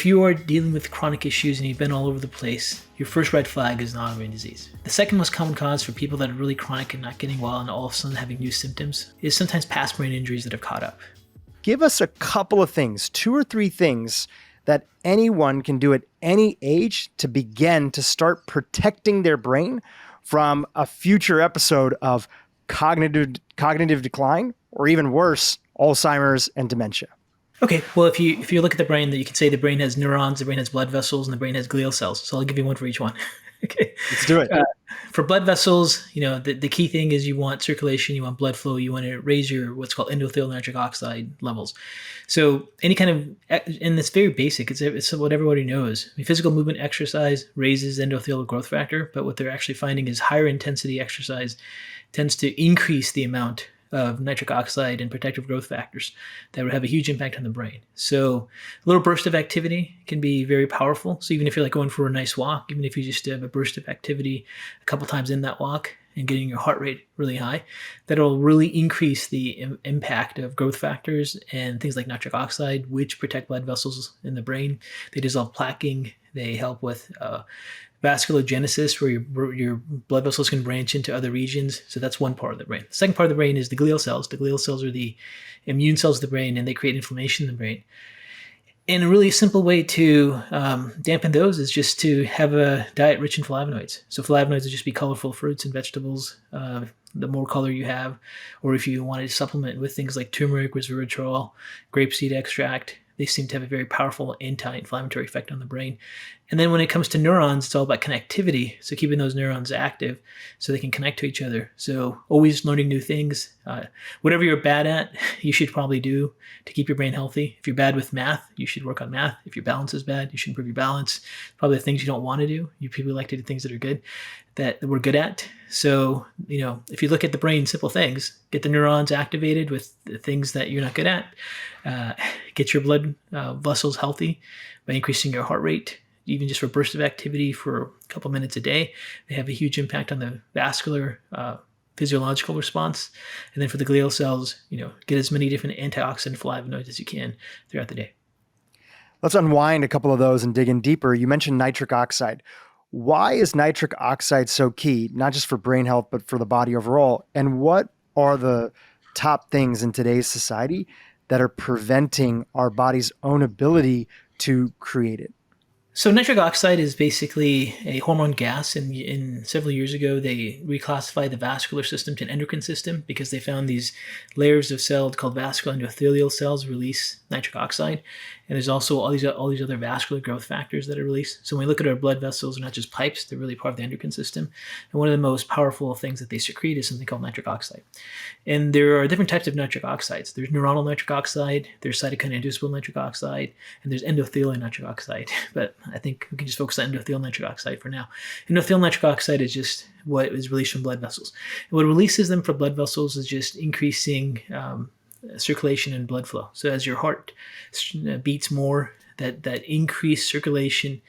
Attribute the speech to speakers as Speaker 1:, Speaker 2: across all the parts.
Speaker 1: if you are dealing with chronic issues and you've been all over the place, your first red flag is an autoimmune disease. The second most common cause for people that are really chronic and not getting well and all of a sudden having new symptoms is sometimes past brain injuries that have caught up.
Speaker 2: Give us a couple of things, 2 or 3 things that anyone can do at any age to begin to start protecting their brain from a future episode of cognitive decline, or even worse, Alzheimer's and dementia.
Speaker 1: Okay, well, if you look at the brain, you can say the brain has neurons, the brain has blood vessels, and the brain has glial cells. So I'll give you one for each one. Okay,
Speaker 2: let's do it.
Speaker 1: For blood vessels, the key thing is you want circulation, you want blood flow, you want to raise your what's called endothelial nitric oxide levels. So any kind of, and it's very basic, it's what everybody knows. I mean, physical movement exercise raises endothelial growth factor, but what they're actually finding is higher intensity exercise tends to increase the amount of nitric oxide and protective growth factors that would have a huge impact on the brain. So a little burst of activity can be very powerful. So even if you're like going for a nice walk, even if you just have a burst of activity a couple times in that walk and getting your heart rate really high, that'll really increase the impact of growth factors and things like nitric oxide, which protect blood vessels in the brain. They dissolve plaquing. They help with vasculogenesis, where your blood vessels can branch into other regions. So that's one part of the brain. The second part of the brain is the glial cells. The glial cells are the immune cells of the brain, and they create inflammation in the brain. And a really simple way to dampen those is just to have a diet rich in flavonoids. So flavonoids would just be colorful fruits and vegetables. The more color you have, or if you wanted to supplement with things like turmeric, resveratrol, grapeseed extract, they seem to have a very powerful anti-inflammatory effect on the brain. And then when it comes to neurons, it's all about connectivity. So keeping those neurons active so they can connect to each other. So always learning new things. Whatever you're bad at, you should probably do to keep your brain healthy. If you're bad with math, you should work on math. If your balance is bad, you should improve your balance. Probably the things you don't want to do. You people like to do things that are good, that we're good at. So, if you look at the brain, simple things, get the neurons activated with the things that you're not good at. Get your blood vessels healthy by increasing your heart rate, even just for bursts of activity for a couple minutes a day. They have a huge impact on the vascular physiological response. And then for the glial cells, get as many different antioxidant flavonoids as you can throughout the day.
Speaker 2: Let's unwind a couple of those and dig in deeper. You mentioned nitric oxide. Why is nitric oxide so key, not just for brain health, but for the body overall? And what are the top things in today's society that are preventing our body's own ability to create it?
Speaker 1: So nitric oxide is basically a hormone gas, and in several years ago, they reclassified the vascular system to an endocrine system because they found these layers of cells called vascular endothelial cells release nitric oxide. And there's also all these other vascular growth factors that are released. So when we look at our blood vessels, they're not just pipes, they're really part of the endocrine system. And one of the most powerful things that they secrete is something called nitric oxide. And there are different types of nitric oxides. There's neuronal nitric oxide, there's cytokine-inducible nitric oxide, and there's endothelial nitric oxide. But I think we can just focus on endothelial nitric oxide for now. Endothelial nitric oxide is just what is released from blood vessels. And what releases them from blood vessels is just increasing circulation and blood flow. So as your heart beats more, that increased circulation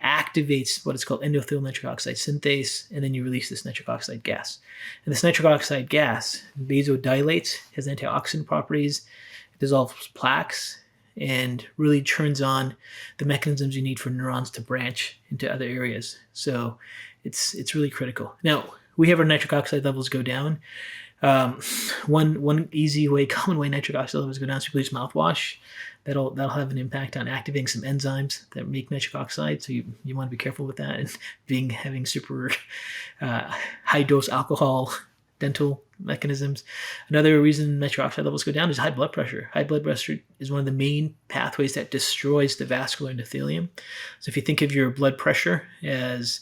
Speaker 1: activates what is called endothelial nitric oxide synthase, and then you release this nitric oxide gas. And this nitric oxide gas vasodilates, has antioxidant properties, dissolves plaques, and really turns on the mechanisms you need for neurons to branch into other areas. So it's really critical. Now, we have our nitric oxide levels go down. One easy way, common way nitric oxide levels go down is to use mouthwash. That'll have an impact on activating some enzymes that make nitric oxide. So you want to be careful with that, and having super high dose alcohol, dental mechanisms. Another reason nitric oxide levels go down is high blood pressure. High blood pressure is one of the main pathways that destroys the vascular endothelium. So if you think of your blood pressure as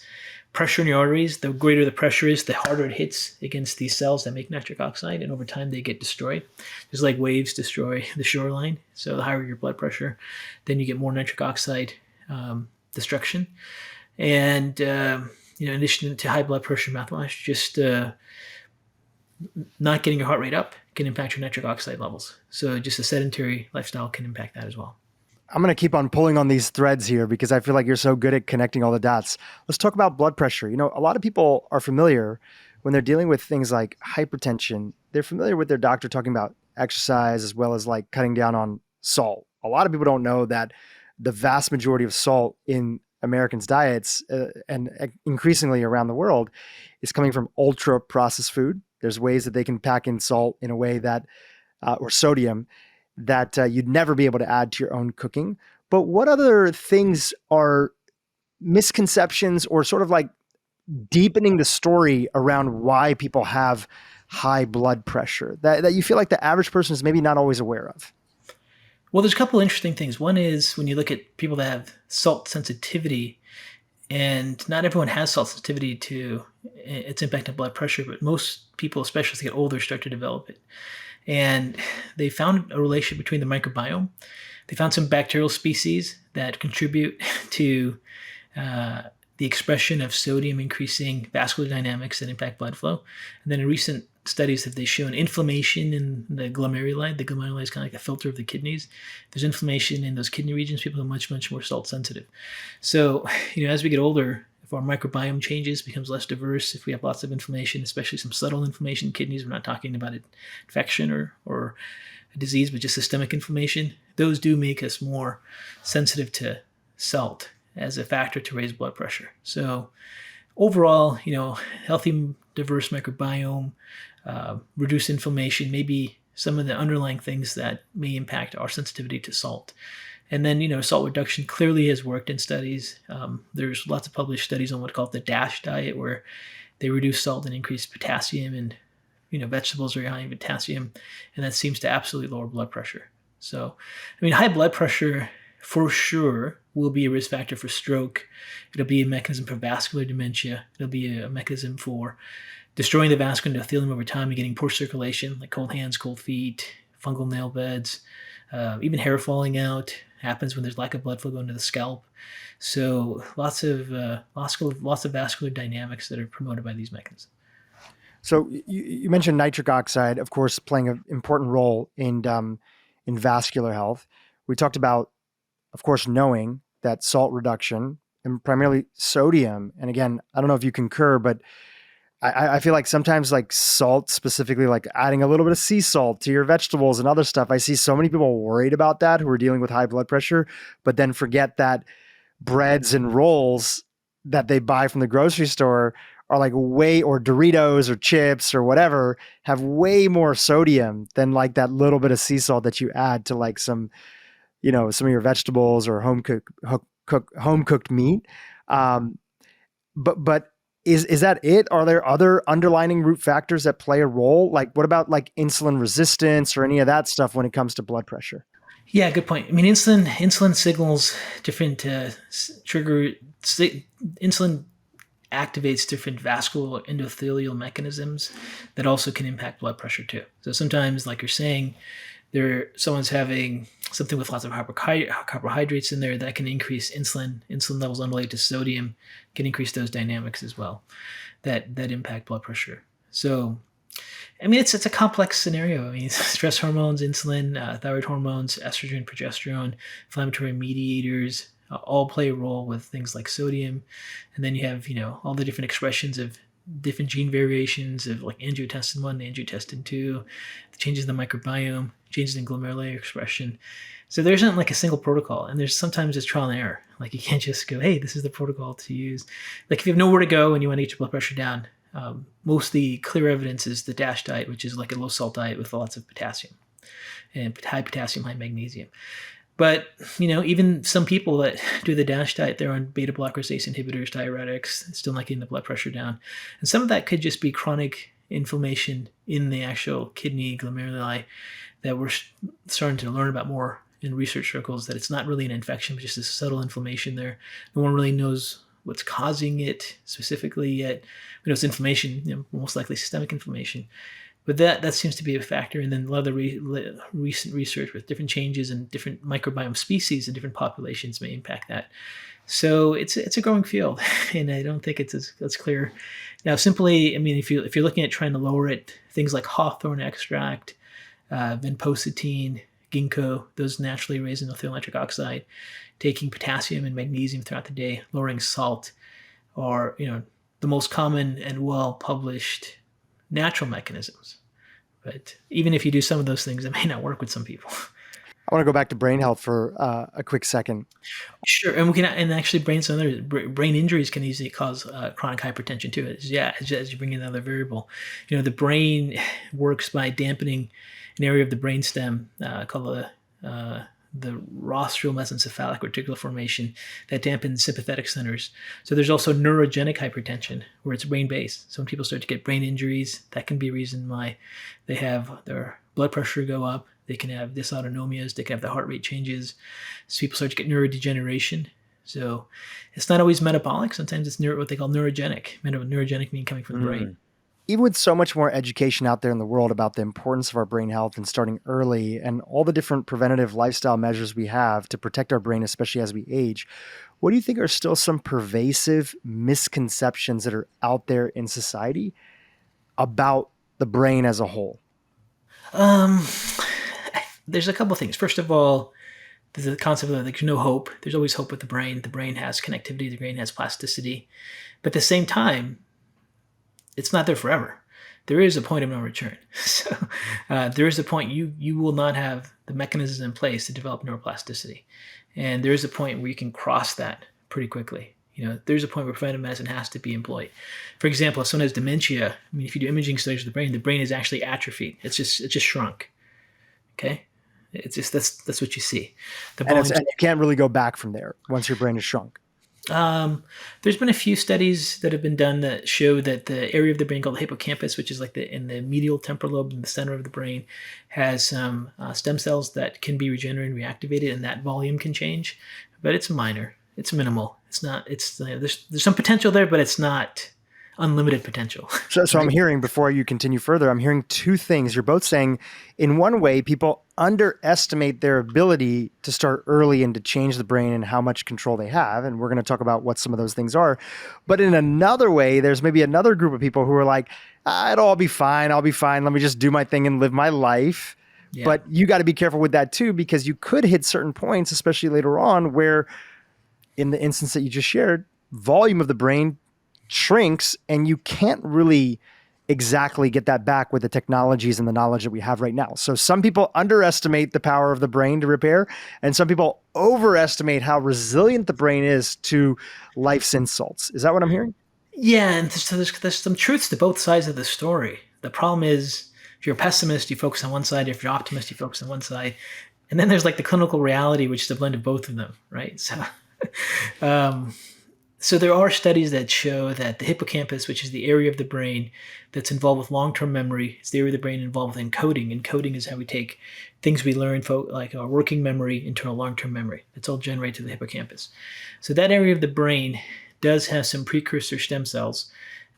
Speaker 1: pressure in your arteries, the greater the pressure is, the harder it hits against these cells that make nitric oxide, and over time they get destroyed. Just like waves destroy the shoreline. So the higher your blood pressure, then you get more nitric oxide destruction. And in addition to high blood pressure, mouthwash, just not getting your heart rate up can impact your nitric oxide levels. So just a sedentary lifestyle can impact that as well.
Speaker 2: I'm going to keep on pulling on these threads here because I feel like you're so good at connecting all the dots. Let's talk about blood pressure. A lot of people are familiar when they're dealing with things like hypertension. They're familiar with their doctor talking about exercise as well as like cutting down on salt. A lot of people don't know that the vast majority of salt in Americans' diets and increasingly around the world is coming from ultra processed food. There's ways that they can pack in salt in a way that, or sodium, that you'd never be able to add to your own cooking. But what other things are misconceptions or sort of like deepening the story around why people have high blood pressure that you feel like the average person is maybe not always aware of?
Speaker 1: Well, there's a couple interesting things. One is when you look at people that have salt sensitivity, and not everyone has salt sensitivity to its impact on blood pressure, but most people, especially as they get older, start to develop it. And they found a relationship between the microbiome. They found some bacterial species that contribute to the expression of sodium increasing vascular dynamics that impact blood flow. And then in recent studies have they shown inflammation in the glomeruli. The glomeruli is kind of like the filter of the kidneys. There's inflammation in those kidney regions. People are much, much more salt sensitive. So, as we get older, if our microbiome changes, becomes less diverse, if we have lots of inflammation, especially some subtle inflammation in kidneys, we're not talking about infection or a disease, but just systemic inflammation, those do make us more sensitive to salt as a factor to raise blood pressure. So overall, healthy, diverse microbiome, reduce inflammation, maybe some of the underlying things that may impact our sensitivity to salt. And then, salt reduction clearly has worked in studies. There's lots of published studies on what's called the DASH diet, where they reduce salt and increase potassium, and vegetables are high in potassium, and that seems to absolutely lower blood pressure. So, high blood pressure for sure will be a risk factor for stroke. It'll be a mechanism for vascular dementia. It'll be a mechanism for destroying the vascular endothelium over time and getting poor circulation, like cold hands, cold feet, fungal nail beds, even hair falling out happens when there's lack of blood flow going to the scalp. So lots of vascular dynamics that are promoted by these mechanisms.
Speaker 2: So you mentioned nitric oxide, of course, playing an important role in vascular health. We talked about, of course, knowing that salt reduction and primarily sodium. And again, I don't know if you concur, but I feel like sometimes like salt, specifically like adding a little bit of sea salt to your vegetables and other stuff. I see so many people worried about that who are dealing with high blood pressure, but then forget that breads and rolls that they buy from the grocery store are like or Doritos or chips or whatever have way more sodium than like that little bit of sea salt that you add to like some of your vegetables or home cooked meat. But is that it? Are there other underlying root factors that play a role? Like what about like insulin resistance or any of that stuff when it comes to blood pressure?
Speaker 1: Yeah, good point. Insulin signals different insulin activates different vascular endothelial mechanisms that also can impact blood pressure too. So sometimes, like you're saying, someone's having something with lots of carbohydrates in there that can increase insulin levels unrelated to sodium, can increase those dynamics as well that impact blood pressure. So it's a complex scenario. Stress hormones, insulin, thyroid hormones, estrogen, progesterone, inflammatory mediators all play a role with things like sodium. And then you have, all the different expressions of different gene variations of like angiotensin 1, angiotensin 2, the changes in the microbiome, changes in glomerular expression. So there isn't like a single protocol, and there's sometimes just trial and error. Like you can't just go, hey, this is the protocol to use. Like if you have nowhere to go and you want to get your blood pressure down, most of the clear evidence is the DASH diet, which is like a low salt diet with lots of potassium and high potassium, high magnesium. But, even some people that do the DASH diet, they're on beta blockers, ACE inhibitors, diuretics, still not getting the blood pressure down. And some of that could just be chronic inflammation in the actual kidney glomeruli that we're starting to learn about more in research circles, that it's not really an infection, but just a subtle inflammation there. No one really knows what's causing it specifically yet. We know it's inflammation, most likely systemic inflammation. But that seems to be a factor. And then a lot of the recent research with different changes in different microbiome species in different populations may impact that. So it's a growing field, and I don't think it's as clear. Now, simply, if you're looking at trying to lower it, things like hawthorn extract, vinpocetine, ginkgo, those naturally raise endothelial nitric oxide, taking potassium and magnesium throughout the day, lowering salt, are the most common and well-published natural mechanisms. But even if you do some of those things, it may not work with some people.
Speaker 2: I want to go back to brain health for a quick second.
Speaker 1: Sure, and we can, and actually brain injuries can easily cause chronic hypertension too. As you bring in another variable, the brain works by dampening an area of the brainstem called the rostral mesencephalic reticular formation that dampens sympathetic centers. So there's also neurogenic hypertension where it's brain based. So when people start to get brain injuries, that can be a reason why they have their blood pressure go up. They can have dysautonomias. They can have the heart rate changes. So people start to get neurodegeneration. So it's not always metabolic. Sometimes it's what they call neurogenic. Neurogenic meaning coming from the brain.
Speaker 2: Even with so much more education out there in the world about the importance of our brain health and starting early and all the different preventative lifestyle measures we have to protect our brain, especially as we age, what do you think are still some pervasive misconceptions that are out there in society about the brain as a whole?
Speaker 1: There's a couple of things. First of all, there's the concept of there's no hope. There's always hope with the brain. The brain has connectivity. The brain has plasticity. But at the same time, it's not there forever. There is a point of no return. So there is a point you will not have the mechanisms in place to develop neuroplasticity. And there is a point where you can cross that pretty quickly. There's a point where preventive medicine has to be employed. For example, if someone has dementia, if you do imaging studies of the brain is actually atrophied. It's just shrunk. Okay? It's just that's what you see.
Speaker 2: And you can't really go back from there once your brain is shrunk.
Speaker 1: There's been a few studies that have been done that show that the area of the brain called the hippocampus, which is like in the medial temporal lobe in the center of the brain, has some stem cells that can be regenerated and reactivated, and that volume can change, but it's minor. It's minimal. It's not. There's some potential there, but it's not unlimited potential.
Speaker 2: So I'm hearing, before you continue further, I'm hearing two things. You're both saying, in one way, people underestimate their ability to start early and to change the brain and how much control they have. And we're going to talk about what some of those things are. But in another way, there's maybe another group of people who are like, it'll all be fine. I'll be fine. Let me just do my thing and live my life. Yeah. But you got to be careful with that too, because you could hit certain points, especially later on, where in the instance that you just shared, volume of the brain shrinks and you can't really exactly get that back with the technologies and the knowledge that we have right now. So some people underestimate the power of the brain to repair, and some people overestimate how resilient the brain is to life's insults. Is that what I'm hearing?
Speaker 1: Yeah, and so there's some truths to both sides of the story. The problem is, if you're a pessimist, you focus on one side. If you're an optimist, you focus on one side. And then there's like the clinical reality, which is a blend of both of them, right? So there are studies that show that the hippocampus, which is the area of the brain that's involved with long-term memory, is the area of the brain involved with encoding. Encoding is how we take things we learn, like our working memory, into a long-term memory. It's all generated to the hippocampus. So that area of the brain does have some precursor stem cells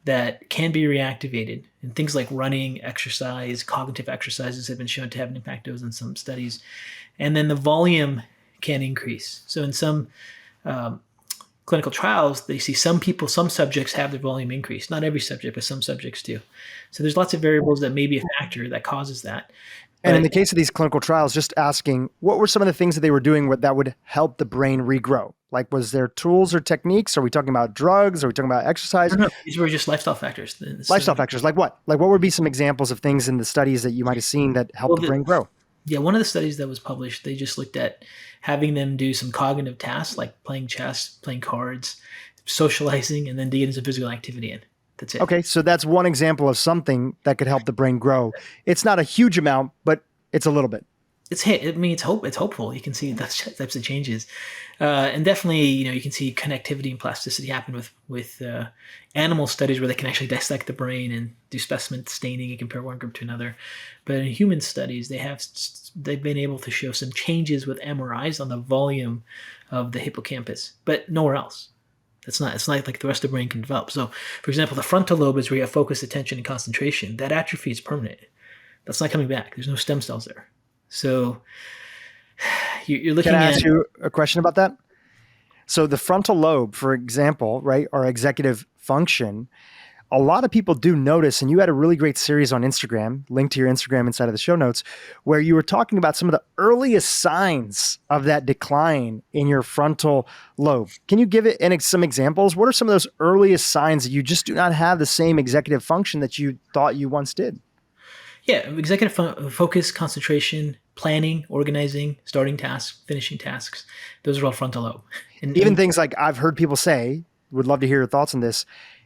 Speaker 1: that can be reactivated. And things like running, exercise, cognitive exercises have been shown to have an impact on those in some studies. And then the volume can increase. So in some clinical trials, they see some subjects have their volume increase. Not every subject, but some subjects do. So there's lots of variables that may be a factor that causes that.
Speaker 2: And in the case of these clinical trials, just asking, what were some of the things that they were doing that would help the brain regrow? Like, was there tools or techniques? Are we talking about drugs? Are we talking about exercise?
Speaker 1: No, these were just lifestyle factors.
Speaker 2: Lifestyle factors, like what? Like, what would be some examples of things in the studies that you might have seen that helped the brain grow?
Speaker 1: Yeah, one of the studies that was published, they just looked at having them do some cognitive tasks like playing chess, playing cards, socializing, and then getting some physical activity in. That's it.
Speaker 2: Okay, so that's one example of something that could help the brain grow. It's not a huge amount, but it's a little bit.
Speaker 1: It's hopeful. You can see those types of changes, and definitely, you can see connectivity and plasticity happen with animal studies where they can actually dissect the brain and do specimen staining and compare one group to another. But in human studies, they've been able to show some changes with MRIs on the volume of the hippocampus, but nowhere else. It's not like the rest of the brain can develop. So, for example, the frontal lobe is where you have focus, attention, and concentration. That atrophy is permanent. That's not coming back. There's no stem cells there. So you're looking at...
Speaker 2: Can I ask you a question about that? So the frontal lobe, for example, right, our executive function, a lot of people do notice, and you had a really great series on Instagram, linked to your Instagram inside of the show notes, where you were talking about some of the earliest signs of that decline in your frontal lobe. Can you give it some examples? What are some of those earliest signs that you just do not have the same executive function that you thought you once did?
Speaker 1: Yeah, executive focus, concentration, planning, organizing, starting tasks, finishing tasks. Those are all frontal lobe.
Speaker 2: Even things like I've heard people say, would love to hear your thoughts on this.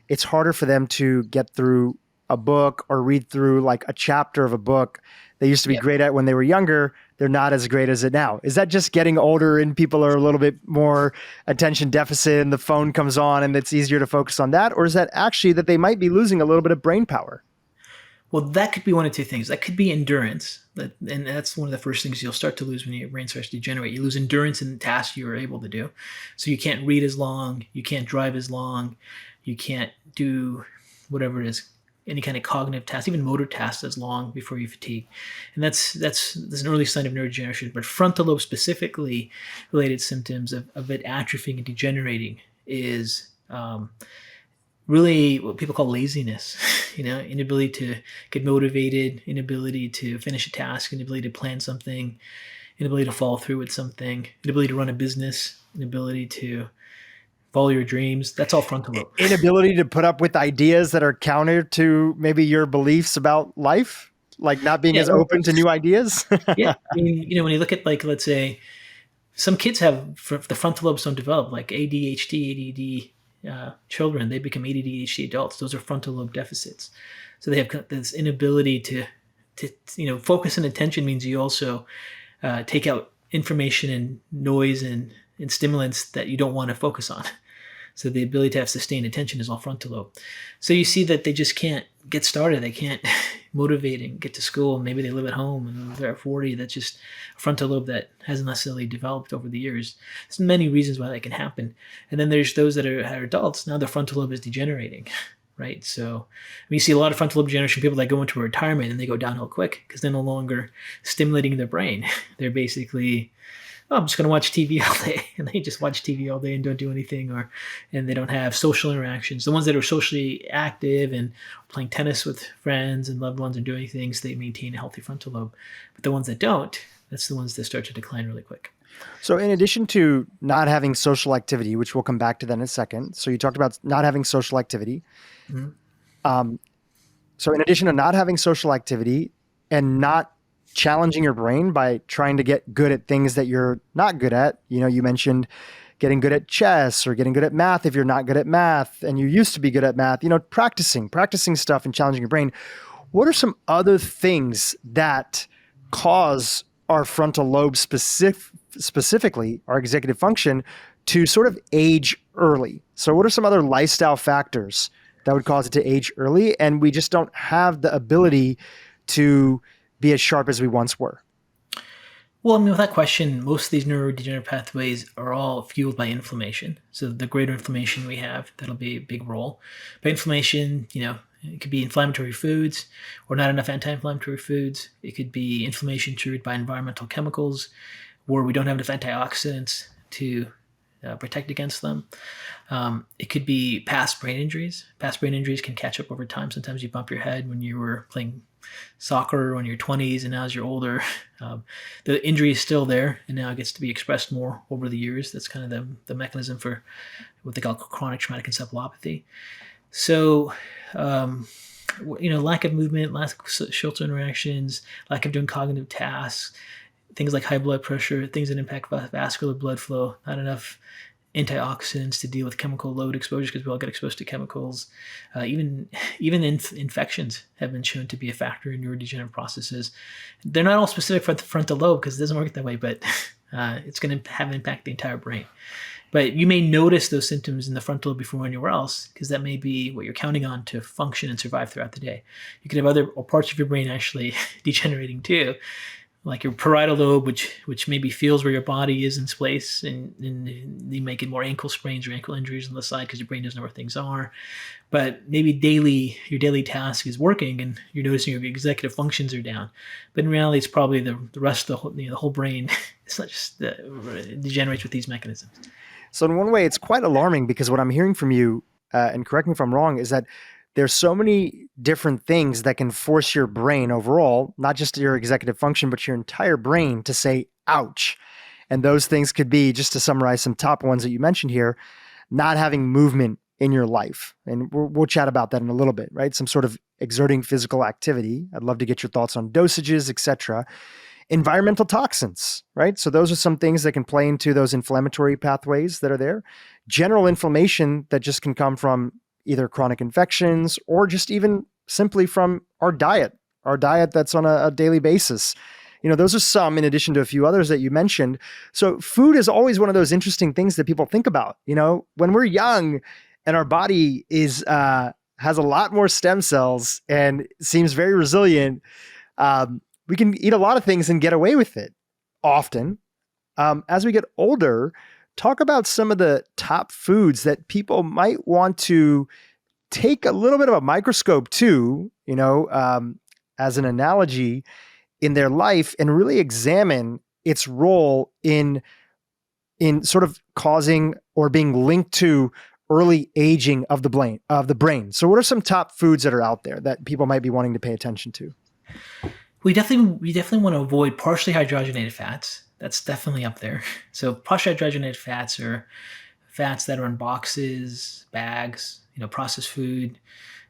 Speaker 2: It's harder for them to get through a book or read through like a chapter of a book they used to be great at when they were younger. They're not as great as it now. Is that just getting older and people are a little bit more attention deficit and the phone comes on and it's easier to focus on that? Or is that actually that they might be losing a little bit of brain power?
Speaker 1: Well, that could be one of two things. That could be endurance. And that's one of the first things you'll start to lose when your brain starts to degenerate. You lose endurance in the tasks you were able to do. So you can't read as long. You can't drive as long. You can't do whatever it is, any kind of cognitive task, even motor tasks as long before you fatigue. And that's an early sign of neurodegeneration. But frontal lobe specifically related symptoms of it atrophying and degenerating is really what people call laziness, inability to get motivated, inability to finish a task, inability to plan something, inability to follow through with something, inability to run a business, inability to follow your dreams. That's all frontal lobe.
Speaker 2: Inability to put up with ideas that are counter to maybe your beliefs about life, like not being as open to new ideas.
Speaker 1: Yeah. I mean, when you look at like, let's say some kids have the frontal lobes don't develop, like ADHD, ADD, children, they become ADD, ADHD adults. Those are frontal lobe deficits. So they have this inability to focus and attention means you also take out information and noise and stimulants that you don't want to focus on. So the ability to have sustained attention is all frontal lobe. So you see that they just can't get started. They can't motivate and get to school. Maybe they live at home and they're at 40. That's just a frontal lobe that hasn't necessarily developed over the years. There's many reasons why that can happen. And then there's those that are adults. Now their frontal lobe is degenerating, right? So you see a lot of frontal lobe degeneration people that go into retirement and they go downhill quick because they're no longer stimulating their brain. They're basically, I'm just going to watch TV all day, and they just watch TV all day and don't do anything, and they don't have social interactions. The ones that are socially active and playing tennis with friends and loved ones and doing things, they maintain a healthy frontal lobe. But the ones that don't, that's the ones that start to decline really quick.
Speaker 2: So in addition to not having social activity, which we'll come back to that in a second. So you talked about not having social activity. Mm-hmm. So in addition to not having social activity and not challenging your brain by trying to get good at things that you're not good at. You mentioned getting good at chess or getting good at math if you're not good at math and you used to be good at math, practicing stuff and challenging your brain. What are some other things that cause our frontal lobe specifically, our executive function, to sort of age early? So what are some other lifestyle factors that would cause it to age early and we just don't have the ability to be as sharp as we once were?
Speaker 1: Well, without question, most of these neurodegenerative pathways are all fueled by inflammation. So the greater inflammation we have, that'll be a big role. But inflammation, it could be inflammatory foods or not enough anti-inflammatory foods. It could be inflammation triggered by environmental chemicals where we don't have enough antioxidants to protect against them. It could be past brain injuries. Past brain injuries can catch up over time. Sometimes you bump your head when you were playing soccer when you're 20s, and now as you're older, the injury is still there, and now it gets to be expressed more over the years. That's kind of the mechanism for what they call chronic traumatic encephalopathy. So, lack of movement, lack of social interactions, lack of doing cognitive tasks, things like high blood pressure, things that impact vascular blood flow, not enough antioxidants to deal with chemical load exposures because we all get exposed to chemicals. Even infections have been shown to be a factor in neurodegenerative processes. They're not all specific for the frontal lobe because it doesn't work that way, but it's going to have an impact the entire brain. But you may notice those symptoms in the frontal lobe before anywhere else because that may be what you're counting on to function and survive throughout the day. You could have other parts of your brain actually degenerating too, like your parietal lobe, which maybe feels where your body is in its place, and you may get more ankle sprains or ankle injuries on the side because your brain doesn't know where things are. But maybe your daily task is working, and you're noticing your executive functions are down. But in reality, it's probably the rest of the whole brain. It's not just degenerates with these mechanisms.
Speaker 2: So in one way, it's quite alarming because what I'm hearing from you, and correct me if I'm wrong, is that there's so many different things that can force your brain overall, not just your executive function, but your entire brain to say, ouch. And those things could be, just to summarize some top ones that you mentioned here, not having movement in your life. And we'll chat about that in a little bit, right? Some sort of exerting physical activity. I'd love to get your thoughts on dosages, etc. Environmental toxins, right? So those are some things that can play into those inflammatory pathways that are there. General inflammation that just can come from either chronic infections or just even simply from our diet that's on a daily basis. Those are some in addition to a few others that you mentioned. So food is always one of those interesting things that people think about. When we're young and our body has a lot more stem cells and seems very resilient, we can eat a lot of things and get away with it often. As we get older, talk about some of the top foods that people might want to take a little bit of a microscope to, as an analogy in their life, and really examine its role in sort of causing or being linked to early aging of the brain. So what are some top foods that are out there that people might be wanting to pay attention to?
Speaker 1: We definitely want to avoid partially hydrogenated fats. That's definitely up there. So partially hydrogenated fats are fats that are in boxes, bags, processed food.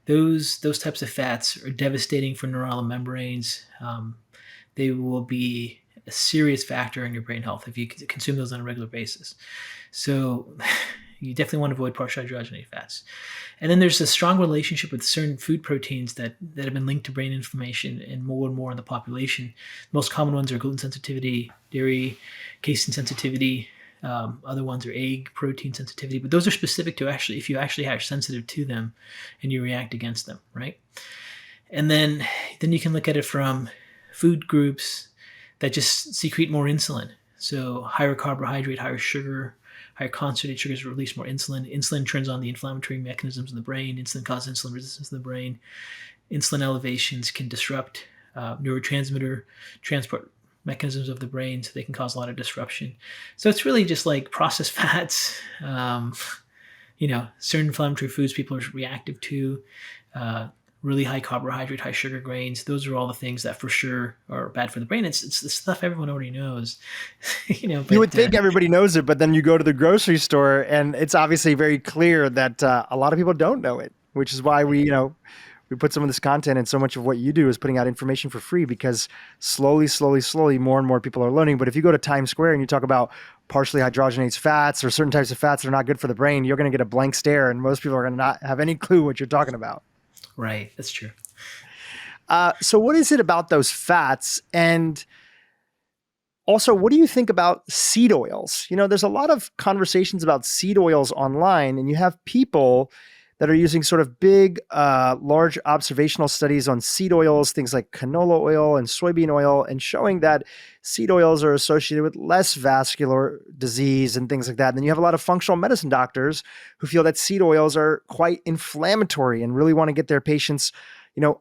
Speaker 1: Those types of fats are devastating for neuronal membranes. They will be a serious factor in your brain health if you consume those on a regular basis. So you definitely want to avoid partially hydrogenated fats. And then there's a strong relationship with certain food proteins that have been linked to brain inflammation and more in the population. Most common ones are gluten sensitivity, dairy, casein sensitivity. Other ones are egg protein sensitivity, but those are specific to if you actually are sensitive to them and you react against them, right? And then you can look at it from food groups that just secrete more insulin. So higher carbohydrate, higher sugar, higher concentrated sugars release more insulin. Insulin turns on the inflammatory mechanisms in the brain. Insulin causes insulin resistance in the brain. Insulin elevations can disrupt neurotransmitter transport mechanisms of the brain, so they can cause a lot of disruption. So it's really just like processed fats, certain inflammatory foods people are reactive to, really high carbohydrate, high sugar grains. Those are all the things that for sure are bad for the brain. It's the stuff everyone already knows. But,
Speaker 2: you would think everybody knows it, but then you go to the grocery store and it's obviously very clear that a lot of people don't know it, which is why we put some of this content, and so much of what you do is putting out information for free, because slowly, more and more people are learning. But if you go to Times Square and you talk about partially hydrogenated fats or certain types of fats that are not good for the brain, you're going to get a blank stare, and most people are going to not have any clue what you're talking about.
Speaker 1: Right. That's true.
Speaker 2: So what is it about those fats? And also, what do you think about seed oils? There's a lot of conversations about seed oils online, and you have people that are using sort of big, large observational studies on seed oils, things like canola oil and soybean oil, and showing that seed oils are associated with less vascular disease and things like that. And then you have a lot of functional medicine doctors who feel that seed oils are quite inflammatory and really want to get their patients,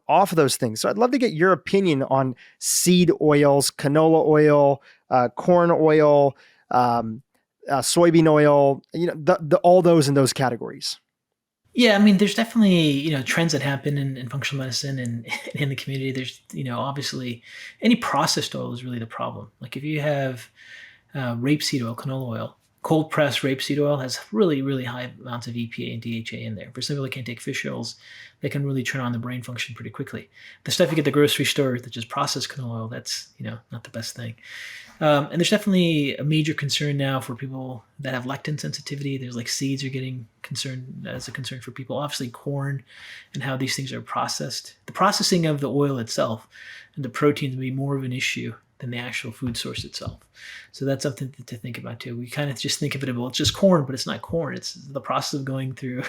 Speaker 2: off of those things. So I'd love to get your opinion on seed oils, canola oil, corn oil, soybean oil, all those in those categories.
Speaker 1: Yeah, I mean, there's definitely, trends that happen in functional medicine and in the community. There's, obviously any processed oil is really the problem. Like if you have rapeseed oil, canola oil, cold pressed rapeseed oil has really, really high amounts of EPA and DHA in there. For some people that can't take fish oils, they can really turn on the brain function pretty quickly. The stuff you get at the grocery store that's just processed canola oil, that's, not the best thing. And there's definitely a major concern now for people that have lectin sensitivity. There's like seeds are getting concerned as a concern for people. Obviously corn and how these things are processed. The processing of the oil itself and the proteins may be more of an issue than the actual food source itself. So that's something to think about too. We kind of just think of it, well, it's just corn, but it's not corn. It's the process of going through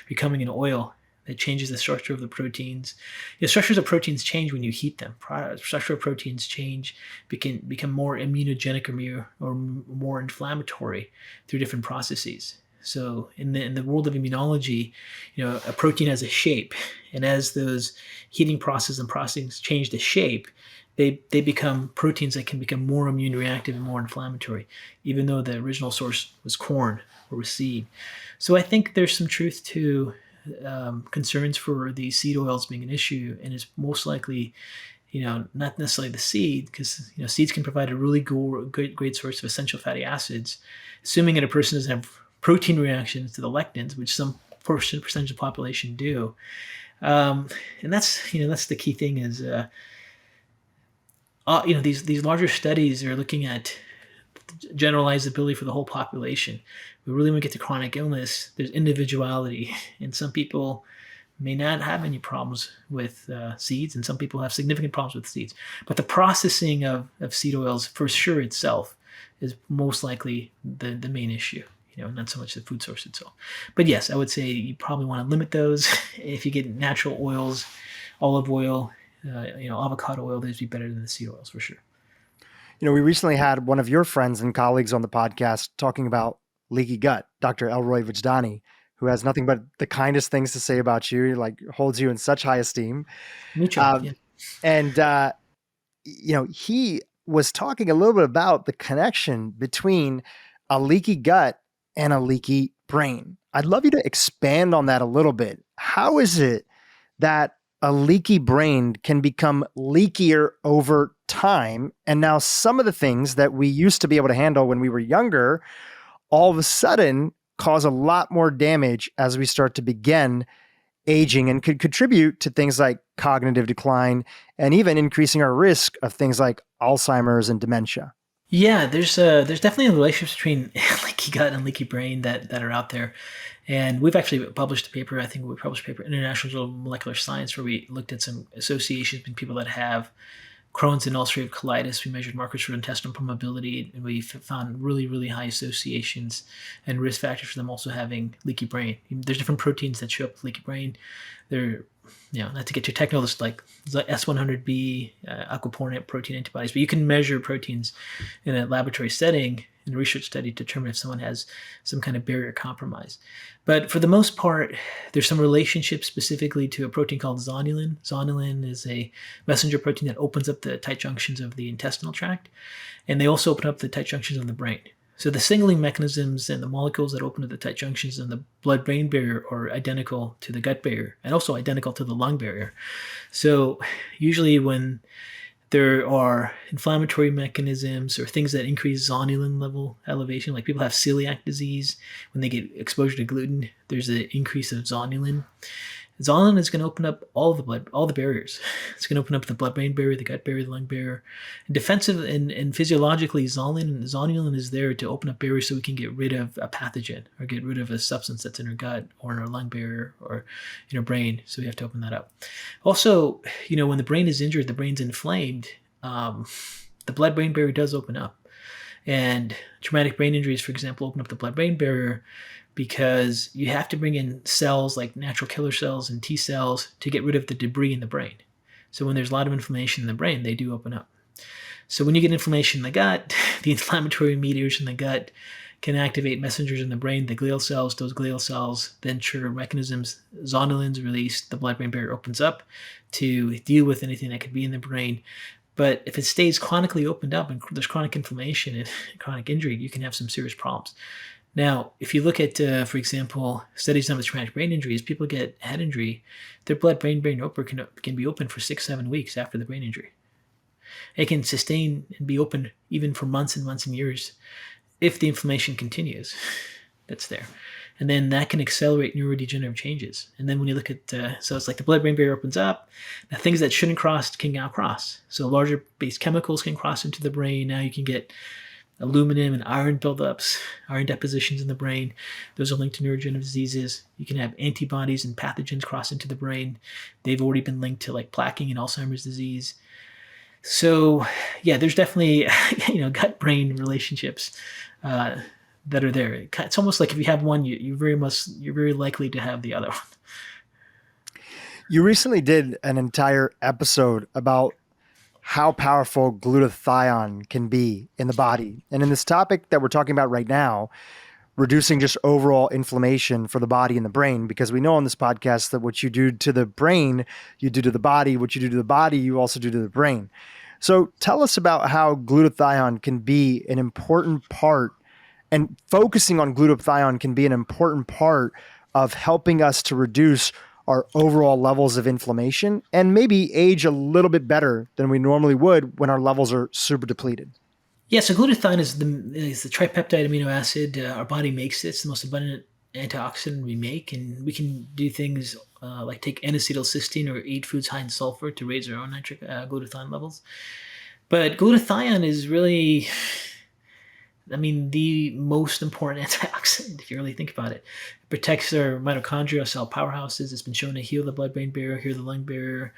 Speaker 1: becoming an oil that changes the structure of the proteins. The structures of proteins change when you heat them. Structure of proteins change, become more immunogenic or more inflammatory through different processes. So in the world of immunology, a protein has a shape, and as those heating processes and processings change the shape, they become proteins that can become more immune reactive and more inflammatory, even though the original source was corn or was seed. So I think there's some truth to concerns for the seed oils being an issue, and it's most likely, not necessarily the seed, because seeds can provide a really great source of essential fatty acids, assuming that a person doesn't have protein reactions to the lectins, which some percentage of the population do. And that's the key thing is these larger studies are looking at generalizability for the whole population. We really want to get to chronic illness. There's individuality, and some people may not have any problems with seeds, and some people have significant problems with seeds. But the processing of seed oils, for sure, itself is most likely the main issue. Not so much the food source itself. But yes, I would say you probably want to limit those. If you get natural oils, olive oil, avocado oil, those would be better than the seed oils for sure.
Speaker 2: We recently had one of your friends and colleagues on the podcast talking about leaky gut, Dr. Elroy Vijdani, who has nothing but the kindest things to say about you, like holds you in such high esteem.
Speaker 1: Mutual, yeah.
Speaker 2: And, he was talking a little bit about the connection between a leaky gut and a leaky brain. I'd love you to expand on that a little bit. How is it that a leaky brain can become leakier over time? And now some of the things that we used to be able to handle when we were younger, all of a sudden cause a lot more damage as we start to begin aging, and could contribute to things like cognitive decline and even increasing our risk of things like Alzheimer's and dementia.
Speaker 1: Yeah, there's definitely a relationship between leaky gut and leaky brain that are out there. And we've actually published a paper, I think we published a paper in International Journal of Molecular Science, where we looked at some associations between people that have Crohn's and ulcerative colitis. We measured markers for intestinal permeability, and we found really, really high associations and risk factors for them also having leaky brain. There's different proteins that show up with leaky brain. They're, not to get too technical, it's like S100B, aquaporin protein antibodies, but you can measure proteins in a laboratory setting, in a research study, to determine if someone has some kind of barrier compromise. But for the most part, there's some relationship specifically to a protein called zonulin. Zonulin is a messenger protein that opens up the tight junctions of the intestinal tract, and they also open up the tight junctions of the brain. So the signaling mechanisms and the molecules that open up the tight junctions in the blood-brain barrier are identical to the gut barrier, and also identical to the lung barrier. So usually when there are inflammatory mechanisms or things that increase zonulin level elevation, like people have celiac disease, when they get exposure to gluten, there's an increase of zonulin. Zonulin is going to open up all the barriers. It's going to open up the blood-brain barrier, the gut barrier, the lung barrier. And defensive and physiologically, zonulin is there to open up barriers so we can get rid of a pathogen or get rid of a substance that's in our gut or in our lung barrier or in our brain. So we have to open that up. Also, when the brain is injured, the brain's inflamed, the blood-brain barrier does open up. And traumatic brain injuries, for example, open up the blood-brain barrier because you have to bring in cells like natural killer cells and T cells to get rid of the debris in the brain. So when there's a lot of inflammation in the brain, they do open up. So when you get inflammation in the gut, the inflammatory mediators in the gut can activate messengers in the brain, the glial cells. Those glial cells then trigger mechanisms. Zonulin's released, the blood-brain barrier opens up to deal with anything that could be in the brain. But if it stays chronically opened up and there's chronic inflammation and chronic injury, you can have some serious problems. Now, if you look at, for example, studies done with traumatic brain injuries, people get head injury, their blood-brain barrier can be open for 6-7 weeks after the brain injury. It can sustain and be open even for months and months and years if the inflammation continues that's there. And then that can accelerate neurodegenerative changes. And then when you look at, so it's like the blood-brain barrier opens up, now things that shouldn't cross can now cross. So larger base chemicals can cross into the brain. Now you can get aluminum and iron buildups, iron depositions in the brain. Those are linked to neurodegenerative diseases. You can have antibodies and pathogens cross into the brain. They've already been linked to like plaquing and Alzheimer's disease. So yeah, there's definitely gut-brain relationships that are there. It's almost like if you have one, you're very likely to have the other one.
Speaker 2: You recently did an entire episode about how powerful glutathione can be in the body. And in this topic that we're talking about right now, reducing just overall inflammation for the body and the brain, because we know on this podcast that what you do to the brain, you do to the body. What you do to the body, you also do to the brain. So tell us about how glutathione can be an important part, and focusing on glutathione can be an important part of helping us to reduce our overall levels of inflammation and maybe age a little bit better than we normally would when our levels are super depleted.
Speaker 1: Yeah, so glutathione is the tripeptide amino acid. Our body makes it. It's the most abundant antioxidant we make, and we can do things like take N-acetylcysteine or eat foods high in sulfur to raise our own nitric glutathione levels. But glutathione is really, I mean, the most important antioxidant if you really think about it. It protects our mitochondria, cell powerhouses. It's been shown to heal the blood-brain barrier, heal the lung barrier,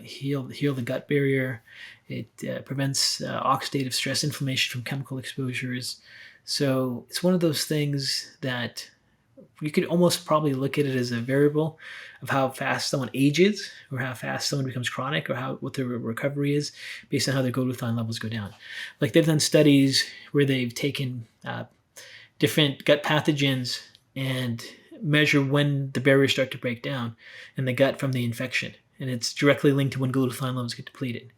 Speaker 1: heal the gut barrier. It prevents oxidative stress, inflammation from chemical exposures. So it's one of those things that you could almost probably look at it as a variable of how fast someone ages or how fast someone becomes chronic or what their recovery is based on how their glutathione levels go down. Like they've done studies where they've taken different gut pathogens and measure when the barriers start to break down in the gut from the infection. And it's directly linked to when glutathione levels get depleted.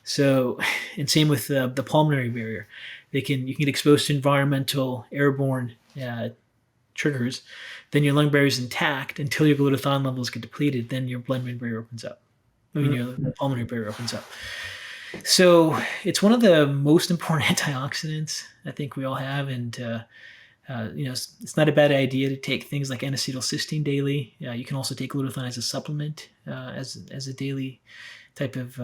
Speaker 1: So, and same with the pulmonary barrier. You can get exposed to environmental airborne triggers, then your lung barrier is intact until your glutathione levels get depleted. Then your blood-brain barrier opens up. I mean, your pulmonary barrier opens up. So it's one of the most important antioxidants I think we all have, and it's not a bad idea to take things like N-acetylcysteine daily. You can also take glutathione as a supplement, as a daily type of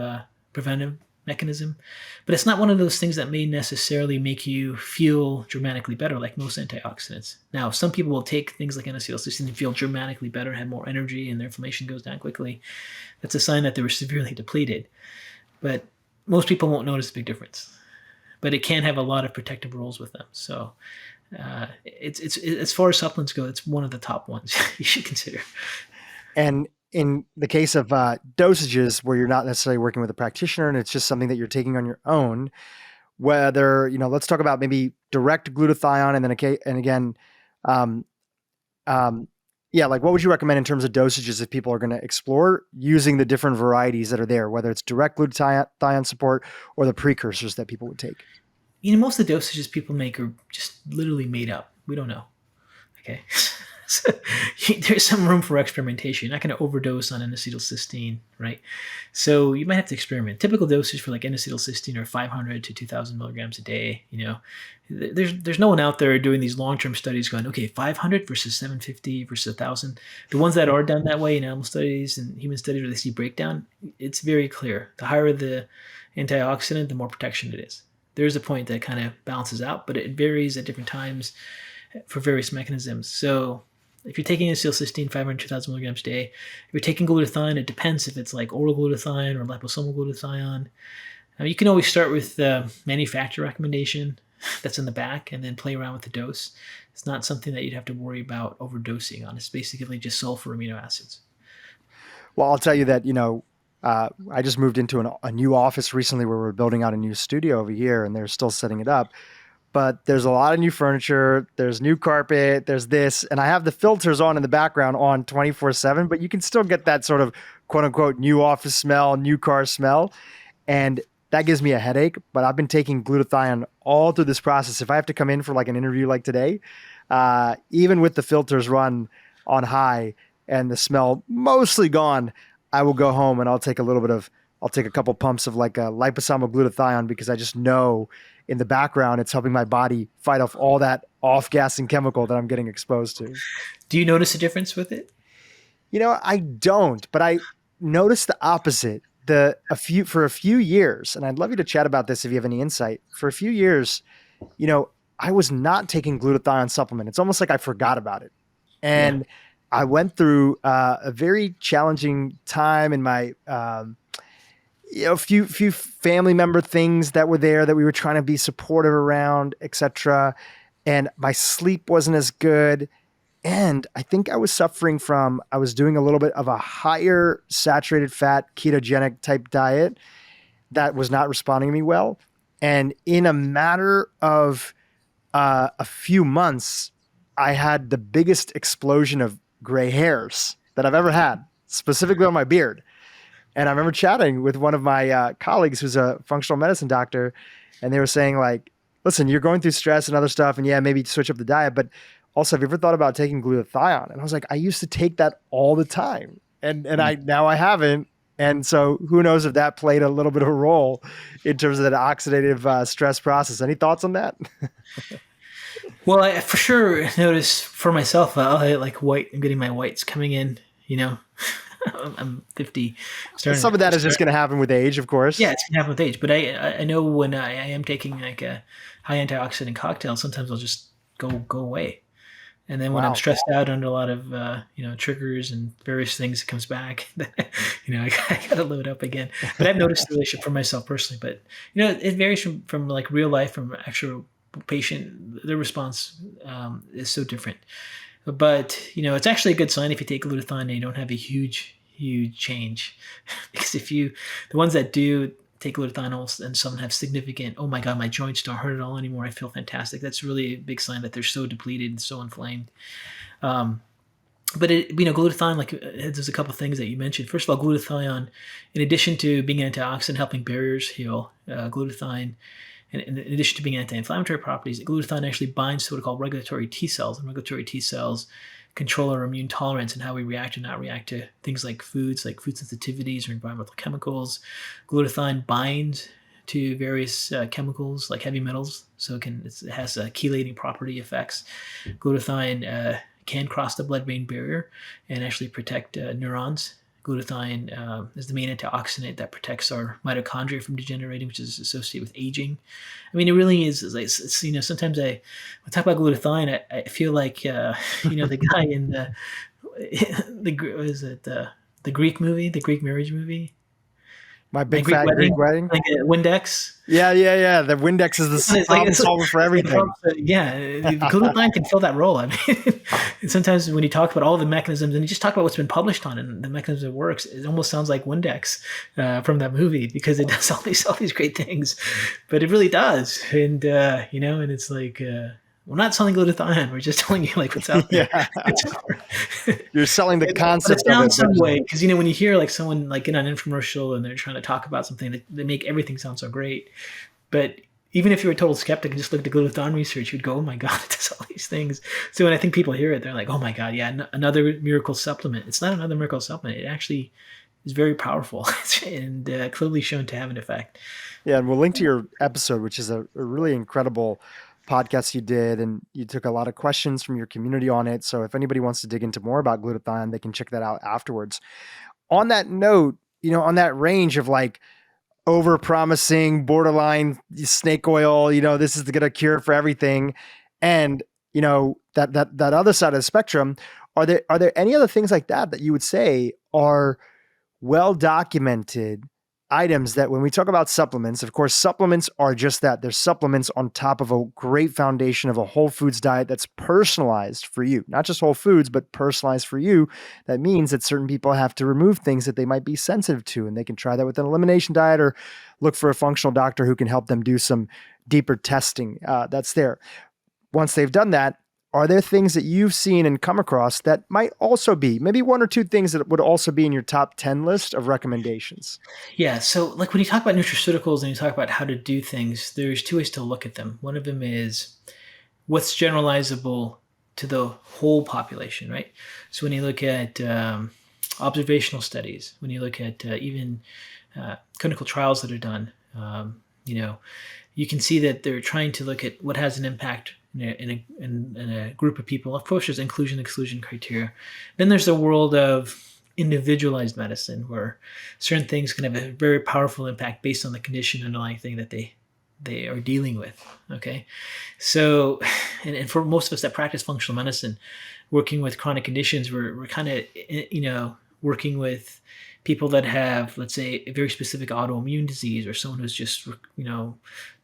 Speaker 1: preventive mechanism. But it's not one of those things that may necessarily make you feel dramatically better like most antioxidants. Now, some people will take things like N-acetylcysteine and feel dramatically better, have more energy, and their inflammation goes down quickly. That's a sign that they were severely depleted. But most people won't notice a big difference. But it can have a lot of protective roles with them. So it's as far as supplements go, it's one of the top ones you should consider.
Speaker 2: And in the case of dosages where you're not necessarily working with a practitioner and it's just something that you're taking on your own, whether, let's talk about maybe direct glutathione and then like what would you recommend in terms of dosages if people are going to explore using the different varieties that are there, whether it's direct glutathione support or the precursors that people would take?
Speaker 1: Most of the dosages people make are just literally made up. We don't know. Okay. So there's some room for experimentation. You're not going to overdose on N-acetylcysteine, right? So you might have to experiment. Typical dosage for like N-acetylcysteine are 500 to 2,000 milligrams a day. There's no one out there doing these long-term studies going, okay, 500 versus 750 versus 1,000. The ones that are done that way in animal studies and human studies where they see breakdown, it's very clear. The higher the antioxidant, the more protection it is. There's a point that kind of balances out, but it varies at different times for various mechanisms. So if you're taking acetylcysteine 500 to 2,000 milligrams a day, if you're taking glutathione, it depends if it's like oral glutathione or liposomal glutathione. You can always start with the manufacturer recommendation that's in the back and then play around with the dose. It's not something that you'd have to worry about overdosing on. It's basically just sulfur amino acids.
Speaker 2: Well, I'll tell you that, I just moved into a new office recently where we're building out a new studio over here and they're still setting it up. But there's a lot of new furniture, there's new carpet, there's this, and I have the filters on in the background on 24/7, but you can still get that sort of quote unquote new office smell, new car smell. And that gives me a headache, but I've been taking glutathione all through this process. If I have to come in for like an interview like today, even with the filters run on high and the smell mostly gone, I will go home and I'll take a couple pumps of like a liposomal glutathione because I just know in the background it's helping my body fight off all that off-gassing chemical that I'm getting exposed to.
Speaker 1: Do you notice a difference with it?
Speaker 2: I don't, but I noticed the opposite. For a few years, and I'd love you to chat about this if you have any insight. For a few years, I was not taking glutathione supplement. It's almost like I forgot about it. And I went through a very challenging time in my few family member things that were there that we were trying to be supportive around, etc. And my sleep wasn't as good. And I think I was doing a little bit of a higher saturated fat ketogenic type diet that was not responding to me well. And in a matter of a few months, I had the biggest explosion of gray hairs that I've ever had, specifically on my beard. And I remember chatting with one of my colleagues who's a functional medicine doctor, and they were saying like, listen, you're going through stress and other stuff, and maybe switch up the diet, but also, have you ever thought about taking glutathione? And I was like, I used to take that all the time, and now I haven't. And so who knows if that played a little bit of a role in terms of that oxidative stress process. Any thoughts on that?
Speaker 1: Well, I for sure notice for myself, I'll hit like white. I'm getting my whites coming in, I'm 50. Starting,
Speaker 2: Some of that is just going to happen with age, of course.
Speaker 1: yeah, it's gonna happen with age. But I know when I am taking like a high antioxidant cocktail, sometimes I'll just go away. And then when I'm
Speaker 2: Wow.
Speaker 1: stressed out under a lot of triggers and various things, it comes back. I gotta load up again. But I've noticed the relationship for myself personally. But it varies from like real life, from actual patient. Their response is so different. But it's actually a good sign if you take glutathione and you don't have a huge change, because the ones that do take glutathione and some have significant, oh my god, my joints don't hurt at all anymore, I feel fantastic, that's really a big sign that they're so depleted and so inflamed. But glutathione, like, there's a couple of things that you mentioned. First of all, glutathione, in addition to being an antioxidant, helping barriers heal, glutathione, and in addition to being anti-inflammatory properties, glutathione actually binds to what are called regulatory T cells, and regulatory T cells control our immune tolerance and how we react or not react to things like food sensitivities or environmental chemicals. Glutathione binds to various chemicals like heavy metals, so it has chelating property effects. Glutathione can cross the blood-brain barrier and actually protect neurons. Glutathione is the main antioxidant that protects our mitochondria from degenerating, which is associated with aging. I mean, it really is. Sometimes when I talk about glutathione, I feel like the guy in the Greek movie, the Greek marriage movie,
Speaker 2: My Big Fat Greek Wedding.
Speaker 1: like Windex.
Speaker 2: Yeah. The Windex is the problem solver for everything.
Speaker 1: Yeah, glutathione can fill that role. I mean, sometimes when you talk about all the mechanisms and you just talk about what's been published on it and the mechanism that works, it almost sounds like Windex from that movie, because it does all these great things, but it really does. And and it's like, we're not selling glutathione. We're just telling you like what's out there.
Speaker 2: Yeah. You're selling the concept
Speaker 1: it sounds
Speaker 2: of it.
Speaker 1: some way, because when you hear like someone like in an infomercial and they're trying to talk about something, they make everything sound so great. But even if you were a total skeptic and just looked at glutathione research, you'd go, "Oh my god, it does all these things." So when I think people hear it, they're like, "Oh my god, yeah, another miracle supplement." It's not another miracle supplement. It actually is very powerful and clearly shown to have an effect.
Speaker 2: Yeah, and we'll link to your episode, which is a really incredible podcast you did, and you took a lot of questions from your community on it. So if anybody wants to dig into more about glutathione, they can check that out afterwards. On that note, on that range of like over promising, borderline snake oil, this is gonna cure for everything, and that other side of the spectrum, are there any other things like that you would say are well documented items that, when we talk about supplements, of course, supplements are just that. They're supplements on top of a great foundation of a whole foods diet that's personalized for you, not just whole foods, but personalized for you. That means that certain people have to remove things that they might be sensitive to, and they can try that with an elimination diet or look for a functional doctor who can help them do some deeper testing. That's there. Once they've done that, are there things that you've seen and come across that might also be maybe one or two things that would also be in your top 10 list of recommendations?
Speaker 1: Yeah. So like when you talk about nutraceuticals and you talk about how to do things, there's two ways to look at them. One of them is what's generalizable to the whole population, right? So when you look at observational studies, when you look at even clinical trials that are done, you can see that they're trying to look at what has an impact in a group of people. Of course, there's inclusion-exclusion criteria. Then there's the world of individualized medicine, where certain things can have a very powerful impact based on the condition underlying thing that they are dealing with. Okay, so and for most of us that practice functional medicine, working with chronic conditions, we're kind of working with people that have, let's say, a very specific autoimmune disease, or someone who's just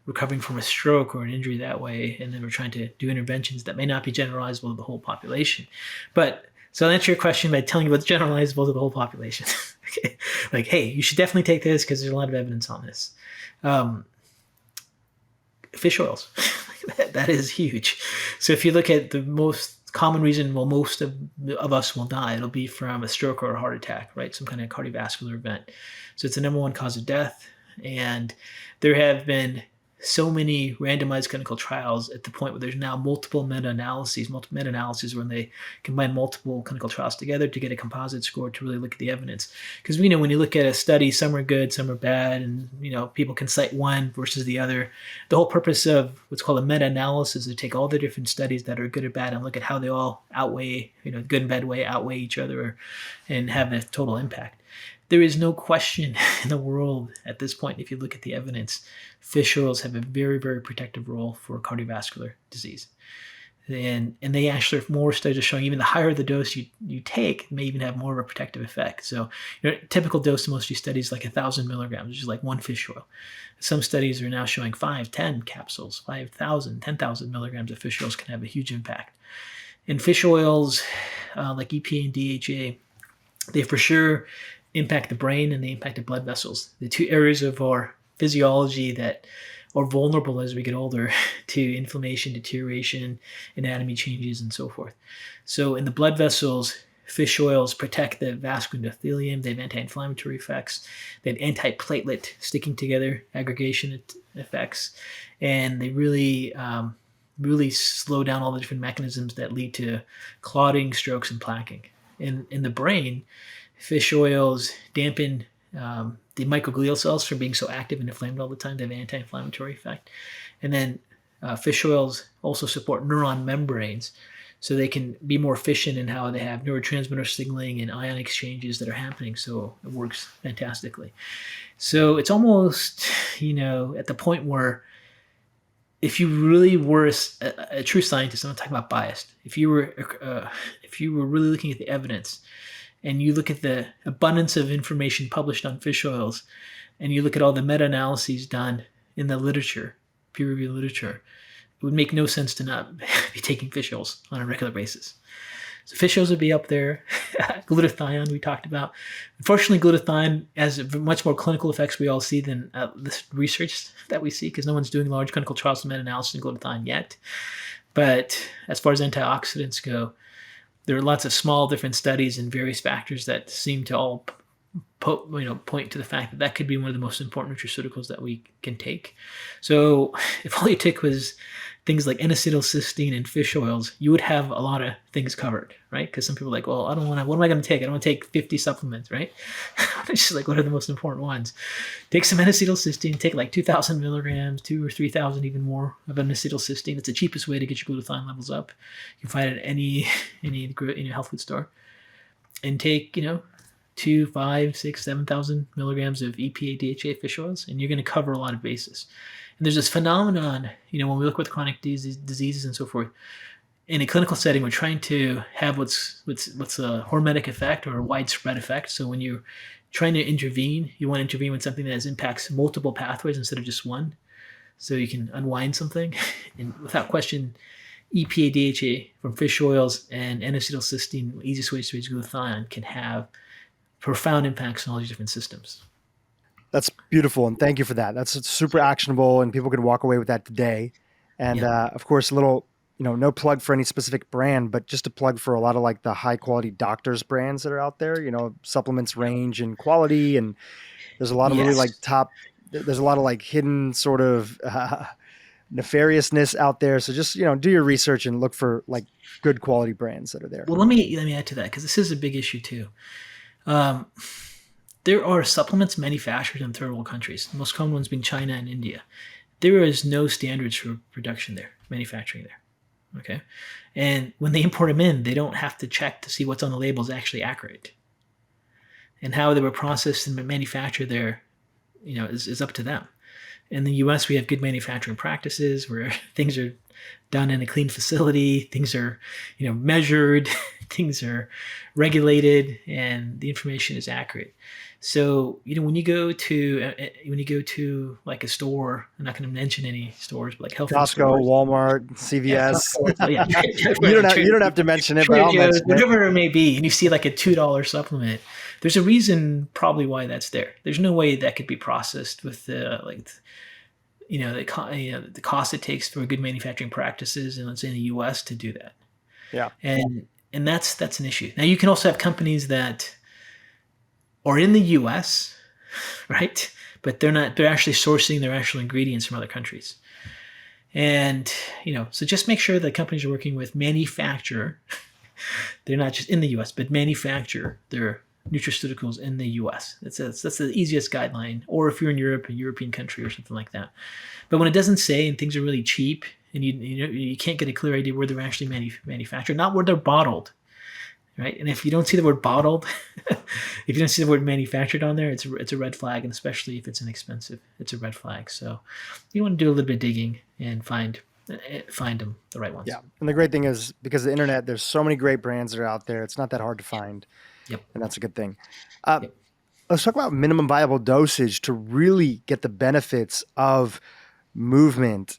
Speaker 1: recovering from a stroke or an injury that way, and then we're trying to do interventions that may not be generalizable to the whole population. But so I'll answer your question by telling you what's generalizable to the whole population. Okay. Like, hey, you should definitely take this because there's a lot of evidence on this. Fish oils, that is huge. So if you look at the most common reason, well, most of us will die, it'll be from a stroke or a heart attack, right? Some kind of cardiovascular event. So it's the number one cause of death. And there have been so many randomized clinical trials at the point where there's now multiple meta-analyses when they combine multiple clinical trials together to get a composite score to really look at the evidence. Because when you look at a study, some are good, some are bad, and people can cite one versus the other. The whole purpose of what's called a meta-analysis is to take all the different studies that are good or bad and look at how they all outweigh, good and bad way outweigh each other and have a total impact. There is no question in the world at this point, if you look at the evidence, fish oils have a very, very protective role for cardiovascular disease. And they actually, more studies are showing even the higher the dose you take may even have more of a protective effect. So, typical dose in most of these studies is like 1,000 milligrams, which is like one fish oil. Some studies are now showing 5, 10 capsules, 5,000, 10,000 milligrams of fish oils can have a huge impact. And fish oils like EPA and DHA, they for sure impact the brain and they impact the blood vessels, the two areas of our physiology that are vulnerable as we get older to inflammation, deterioration, anatomy changes, and so forth. So in the blood vessels, fish oils protect the vascular endothelium. They have anti-inflammatory effects. They have anti-platelet sticking together aggregation effects, and they really slow down all the different mechanisms that lead to clotting, strokes, and plaquing. In the brain, fish oils dampen the microglial cells from being so active and inflamed all the time. They have an anti-inflammatory effect. And then fish oils also support neuron membranes, so they can be more efficient in how they have neurotransmitter signaling and ion exchanges that are happening. So it works fantastically. So it's almost, at the point where if you really were a true scientist, I'm not talking about biased, if you were really looking at the evidence, and you look at the abundance of information published on fish oils, and you look at all the meta-analyses done in the literature, peer-reviewed literature, it would make no sense to not be taking fish oils on a regular basis. So fish oils would be up there. Glutathione we talked about. Unfortunately, glutathione has much more clinical effects we all see than this research that we see, because no one's doing large clinical trials of meta-analysis in glutathione yet. But as far as antioxidants go, there are lots of small different studies and various factors that seem to all point to the fact that could be one of the most important nutraceuticals that we can take. So if all you took was things like N-acetylcysteine and fish oils, you would have a lot of things covered, right? Because some people are like, well, what am I going to take? I don't want to take 50 supplements, right? It's just like, what are the most important ones? Take some N-acetylcysteine, take like 2,000 milligrams, 2 or 3,000 even more of N-acetylcysteine. It's the cheapest way to get your glutathione levels up. You can find it at any health food store. And take, 2, 5, 6, 7,000 milligrams of EPA, DHA fish oils, and you're going to cover a lot of bases. And there's this phenomenon, when we look with chronic diseases and so forth, in a clinical setting, we're trying to have what's a hormetic effect or a widespread effect. So when you're trying to intervene, you want to intervene with something that impacts multiple pathways instead of just one. So you can unwind something. And without question, EPA, DHA from fish oils and N-acetylcysteine, easiest ways to raise glutathione, can have profound impacts on all these different systems.
Speaker 2: That's beautiful, and thank you for that. That's super actionable, and people can walk away with that today. And of course, a little, no plug for any specific brand, but just a plug for a lot of like the high quality doctors brands that are out there. Supplements range in quality, and there's a lot of really like there's a lot of like hidden sort of nefariousness out there. So just do your research and look for like good quality brands that are there.
Speaker 1: Well, let me add to that, because this is a big issue too. There are supplements manufactured in third world countries, the most common ones being China and India. There is no standards for production there, manufacturing there. Okay. And when they import them in, they don't have to check to see what's on the label is actually accurate. And how they were processed and manufactured there, is up to them. In the US, we have good manufacturing practices where things are done in a clean facility, things are, measured, things are regulated, and the information is accurate. So, when you go to like a store, I'm not going to mention any stores, but like health
Speaker 2: Costco,
Speaker 1: stores,
Speaker 2: Walmart, CVS.
Speaker 1: Yeah,
Speaker 2: you don't have to mention it, but I'll mention
Speaker 1: whatever it may be. And you see like a $2 supplement. There's a reason probably why that's there. There's no way that could be processed with the cost it takes for good manufacturing practices, and let's say in the U.S. to do that.
Speaker 2: Yeah,
Speaker 1: and that's an issue. Now you can also have companies that are in the U.S., right, but they're actually sourcing their actual ingredients from other countries. And, so just make sure that companies you're working with manufacture, they're not just in the US, but manufacture their nutraceuticals in the US. That's the easiest guideline. Or if you're in Europe, a European country or something like that. But when it doesn't say and things are really cheap and you can't get a clear idea where they're actually manufactured, not where they're bottled, right? And if you don't see the word bottled, if you don't see the word manufactured on there, it's a red flag, and especially if it's inexpensive, it's a red flag. So you want to do a little bit of digging and find them, the right ones.
Speaker 2: Yeah. And the great thing is, because of the internet, there's so many great brands that are out there. It's not that hard to find.
Speaker 1: Yep.
Speaker 2: And that's a good thing.
Speaker 1: Yep.
Speaker 2: Let's talk about minimum viable dosage to really get the benefits of movement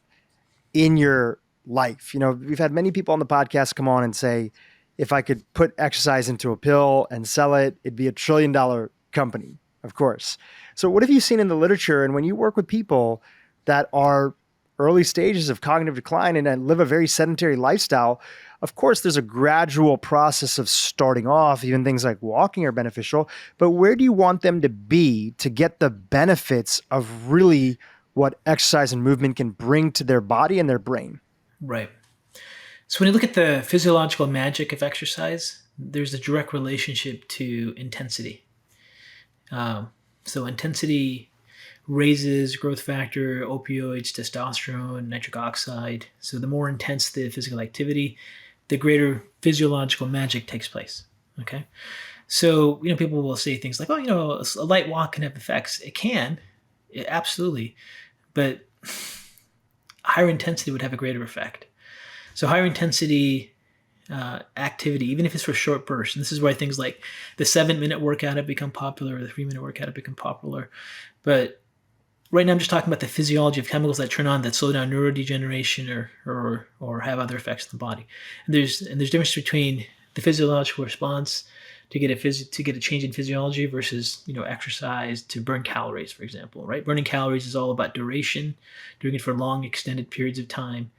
Speaker 2: in your life. We've had many people on the podcast come on and say, if I could put exercise into a pill and sell it, it'd be $1 trillion company, of course. So what have you seen in the literature? And when you work with people that are early stages of cognitive decline and live a very sedentary lifestyle, of course, there's a gradual process of starting off. Even things like walking are beneficial. But where do you want them to be to get the benefits of really what exercise and movement can bring to their body and their brain?
Speaker 1: Right. So when you look at the physiological magic of exercise, there's a direct relationship to intensity. So intensity raises growth factor, opioids, testosterone, nitric oxide. So the more intense the physical activity, the greater physiological magic takes place. Okay. So, people will say things like, a light walk can have effects. It can, absolutely. But higher intensity would have a greater effect. So higher intensity activity, even if it's for short bursts, and this is why things like the 7-minute workout have become popular, or the 3-minute workout have become popular. But right now I'm just talking about the physiology of chemicals that turn on that slow down neurodegeneration or have other effects in the body. And there's difference between the physiological response to get a change in physiology versus exercise to burn calories, for example. Right, burning calories is all about duration, doing it for long extended periods of time.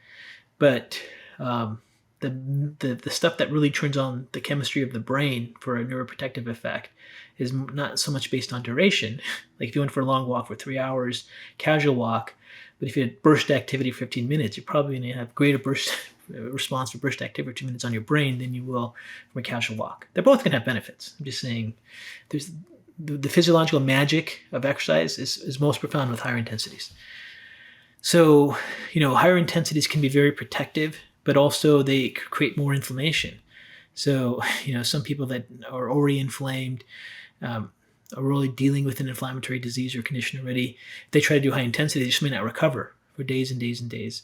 Speaker 1: But the stuff that really turns on the chemistry of the brain for a neuroprotective effect is not so much based on duration. Like if you went for a long walk for 3 hours, casual walk, but if you had burst activity for 15 minutes, you're probably going to have greater burst response for burst activity for 2 minutes on your brain than you will from a casual walk. They're both going to have benefits. I'm just saying there's the physiological magic of exercise is most profound with higher intensities. So, higher intensities can be very protective, but also they create more inflammation. So, some people that are already inflamed, are really dealing with an inflammatory disease or condition already, if they try to do high intensity, they just may not recover for days and days and days.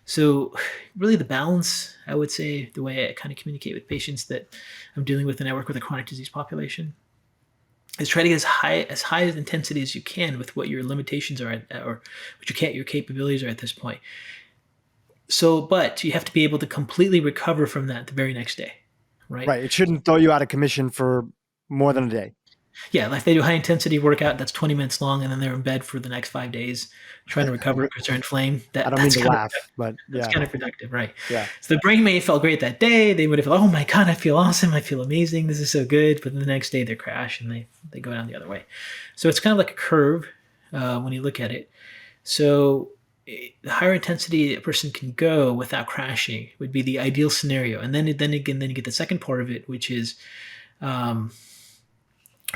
Speaker 1: So really the balance, I would say, the way I kind of communicate with patients that I'm dealing with and I work with a chronic disease population, is try to get as high as intensity as you can with what your limitations are at, or what your capabilities are at this point. So, but you have to be able to completely recover from that the very next day, right?
Speaker 2: Right. It shouldn't throw you out of commission for more than a day.
Speaker 1: Yeah, like they do high intensity workout that's 20 minutes long, and then they're in bed for the next 5 days trying to recover because they're inflamed.
Speaker 2: I don't mean to laugh, but yeah.
Speaker 1: That's counterproductive, right?
Speaker 2: Yeah.
Speaker 1: So the brain may have felt great that day. They would have felt, oh my God, I feel awesome. I feel amazing. This is so good. But then the next day they crash and they go down the other way. So it's kind of like a curve when you look at it. So the higher intensity a person can go without crashing would be the ideal scenario. And then you get the second part of it, which is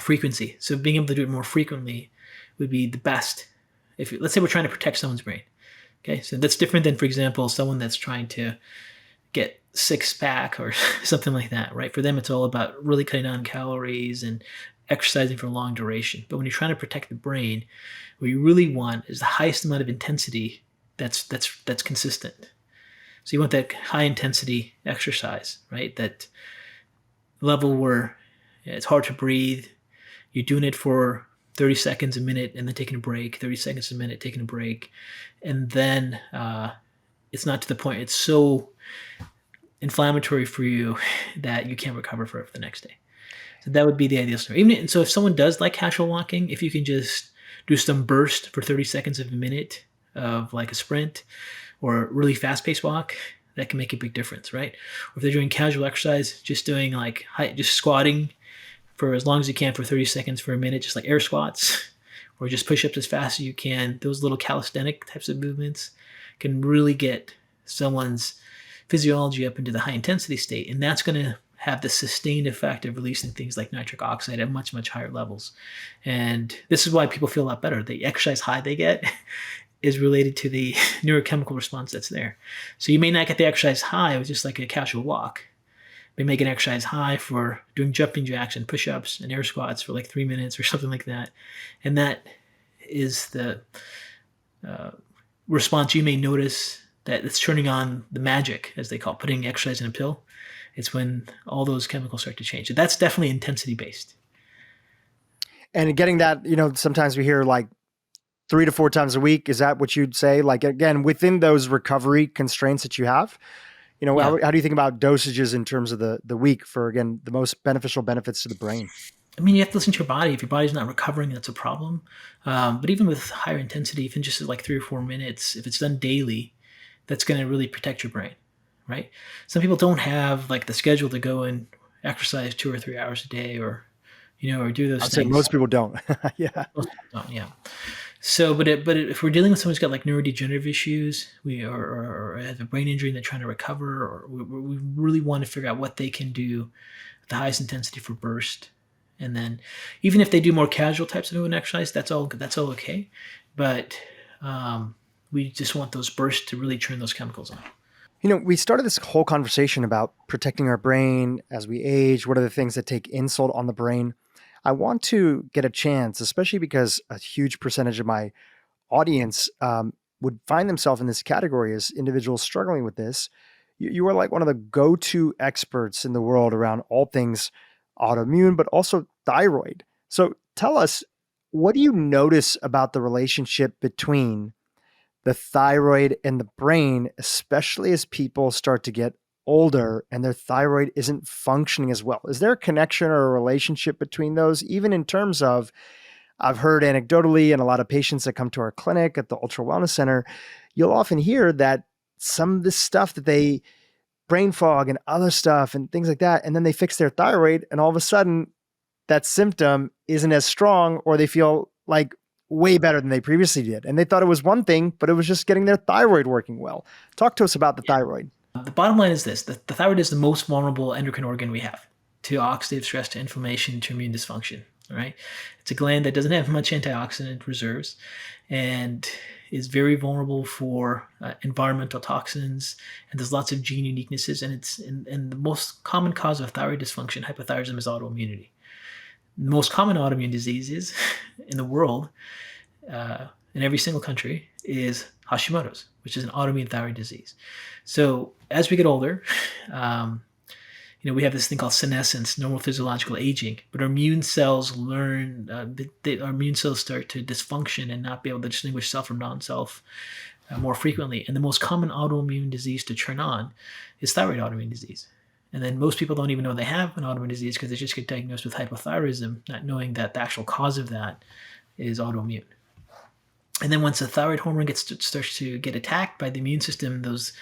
Speaker 1: frequency. So being able to do it more frequently would be the best. Let's say we're trying to protect someone's brain. Okay, so that's different than, for example, someone that's trying to get six-pack or something like that, right? For them, it's all about really cutting down calories and exercising for a long duration. But when you're trying to protect the brain, what you really want is the highest amount of intensity that's consistent. So you want that high intensity exercise, right? That level where it's hard to breathe. You're doing it for 30 seconds a minute and then taking a break, 30 seconds a minute, taking a break. And then it's not to the point, it's so inflammatory for you that you can't recover for the next day. So that would be the ideal scenario. So if someone does like casual walking, if you can just do some burst for 30 seconds of a minute of like a sprint or a really fast-paced walk, that can make a big difference, right? Or if they're doing casual exercise, just doing just squatting for as long as you can for 30 seconds for a minute, just like air squats or just push ups as fast as you can, those little calisthenic types of movements can really get someone's physiology up into the high intensity state. And that's going to have the sustained effect of releasing things like nitric oxide at much, much higher levels. And this is why people feel a lot better. The exercise high they get is related to the neurochemical response that's there. So you may not get the exercise high with just like a casual walk. They make an exercise high for doing jumping jacks and push-ups and air squats for like 3 minutes or something like that. And that is the response you may notice that it's turning on the magic, as they call it, putting exercise in a pill. It's when all those chemicals start to change. So that's definitely intensity based.
Speaker 2: And getting that, sometimes we hear like 3 to 4 times a week. Is that what you'd say? Like, again, within those recovery constraints that you have, how do you think about dosages in terms of the week for, again, the most beneficial benefits to the brain?
Speaker 1: I mean, you have to listen to your body. If your body's not recovering, that's a problem. But even with higher intensity, even just like 3 or 4 minutes, if it's done daily, that's going to really protect your brain, right? Some people don't have like the schedule to go and exercise 2 or 3 hours a day, or do those things.
Speaker 2: Most people don't. Yeah.
Speaker 1: Most people don't, yeah. So, but if we're dealing with someone who's got like neurodegenerative issues, or has a brain injury and they're trying to recover, or we really want to figure out what they can do at the highest intensity for burst. And then even if they do more casual types of movement exercise, that's all okay. But we just want those bursts to really turn those chemicals on.
Speaker 2: We started this whole conversation about protecting our brain as we age. What are the things that take insult on the brain? I want to get a chance, especially because a huge percentage of my audience would find themselves in this category as individuals struggling with this. You are like one of the go-to experts in the world around all things autoimmune, but also thyroid. So tell us, what do you notice about the relationship between the thyroid and the brain, especially as people start to get older and their thyroid isn't functioning as well? Is there a connection or a relationship between those, even in terms of, I've heard anecdotally, and a lot of patients that come to our clinic at the Ultra Wellness Center, you'll often hear that some of this stuff that they brain fog and other stuff and things like that, and then they fix their thyroid and all of a sudden that symptom isn't as strong, or they feel like way better than they previously did. And they thought it was one thing, but it was just getting their thyroid working well. Talk to us about the thyroid.
Speaker 1: The bottom line is this: the thyroid is the most vulnerable endocrine organ we have to oxidative stress, to inflammation, to immune dysfunction. All right, it's a gland that doesn't have much antioxidant reserves and is very vulnerable for environmental toxins, and there's lots of gene uniquenesses. And the most common cause of thyroid dysfunction, hypothyroidism, is autoimmunity. The most common autoimmune diseases in the world, in every single country, is Hashimoto's, which is an autoimmune thyroid disease. So as we get older, we have this thing called senescence, normal physiological aging, but our immune cells learn, our immune cells start to dysfunction and not be able to distinguish self from non-self more frequently. And the most common autoimmune disease to turn on is thyroid autoimmune disease. And then most people don't even know they have an autoimmune disease because they just get diagnosed with hypothyroidism, not knowing that the actual cause of that is autoimmune. And then once the thyroid hormone starts to get attacked by the immune system, those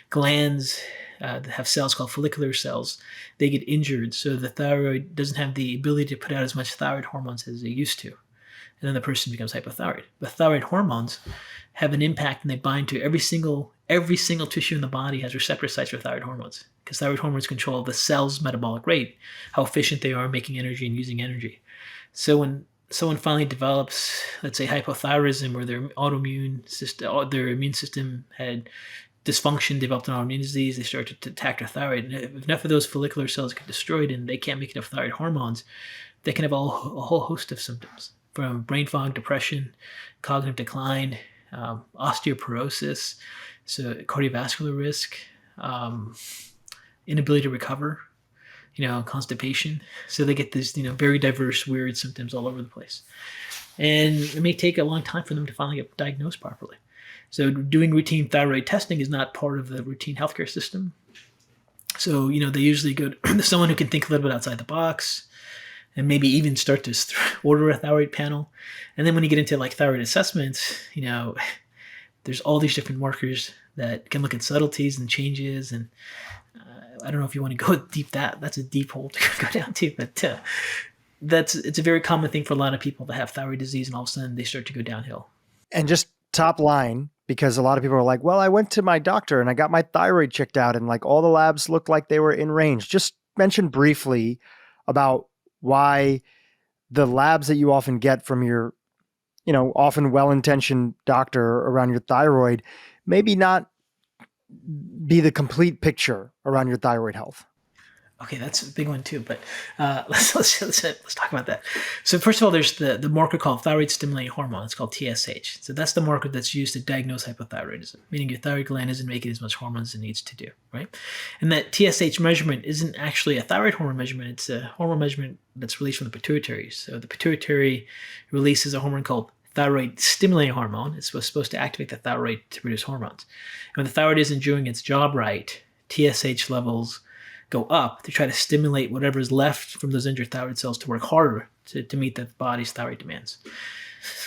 Speaker 1: glands that have cells called follicular cells, they get injured. So the thyroid doesn't have the ability to put out as much thyroid hormones as it used to. And then the person becomes hypothyroid. But thyroid hormones have an impact, and they bind to every single tissue in the body has receptor sites for thyroid hormones, because thyroid hormones control the cell's metabolic rate, how efficient they are making energy and using energy. So when someone finally develops, let's say, hypothyroidism, or their autoimmune system, their immune system had dysfunction, developed an autoimmune disease, they start to attack their thyroid. And if enough of those follicular cells get destroyed and they can't make enough thyroid hormones, they can have a whole host of symptoms, from brain fog, depression, cognitive decline, osteoporosis, so cardiovascular risk, inability to recover, constipation. So they get these, very diverse, weird symptoms all over the place. And it may take a long time for them to finally get diagnosed properly. So doing routine thyroid testing is not part of the routine healthcare system. So, they usually go to someone who can think a little bit outside the box, and maybe even start to order a thyroid panel. And then when you get into like thyroid assessments, there's all these different markers that can look at subtleties and changes. And I don't know if you want to go deep that's a deep hole to go down to, but it's a very common thing for a lot of people to have thyroid disease, and all of a sudden they start to go downhill.
Speaker 2: And just top line, because a lot of people are like, well, I went to my doctor and I got my thyroid checked out and like all the labs looked like they were in range. Just mention briefly about why the labs that you often get from your, often well-intentioned doctor around your thyroid, maybe not be the complete picture around your thyroid health.
Speaker 1: Okay, that's a big one too. But let's talk about that. So first of all, there's the marker called thyroid stimulating hormone. It's called TSH. So that's the marker that's used to diagnose hypothyroidism, meaning your thyroid gland isn't making as much hormone as it needs to do, right? And that TSH measurement isn't actually a thyroid hormone measurement. It's a hormone measurement that's released from the pituitary. So the pituitary releases a hormone called thyroid stimulating hormone. It's supposed to activate the thyroid to produce hormones. And when the thyroid isn't doing its job right, TSH levels go up to try to stimulate whatever is left from those injured thyroid cells to work harder to meet the body's thyroid demands.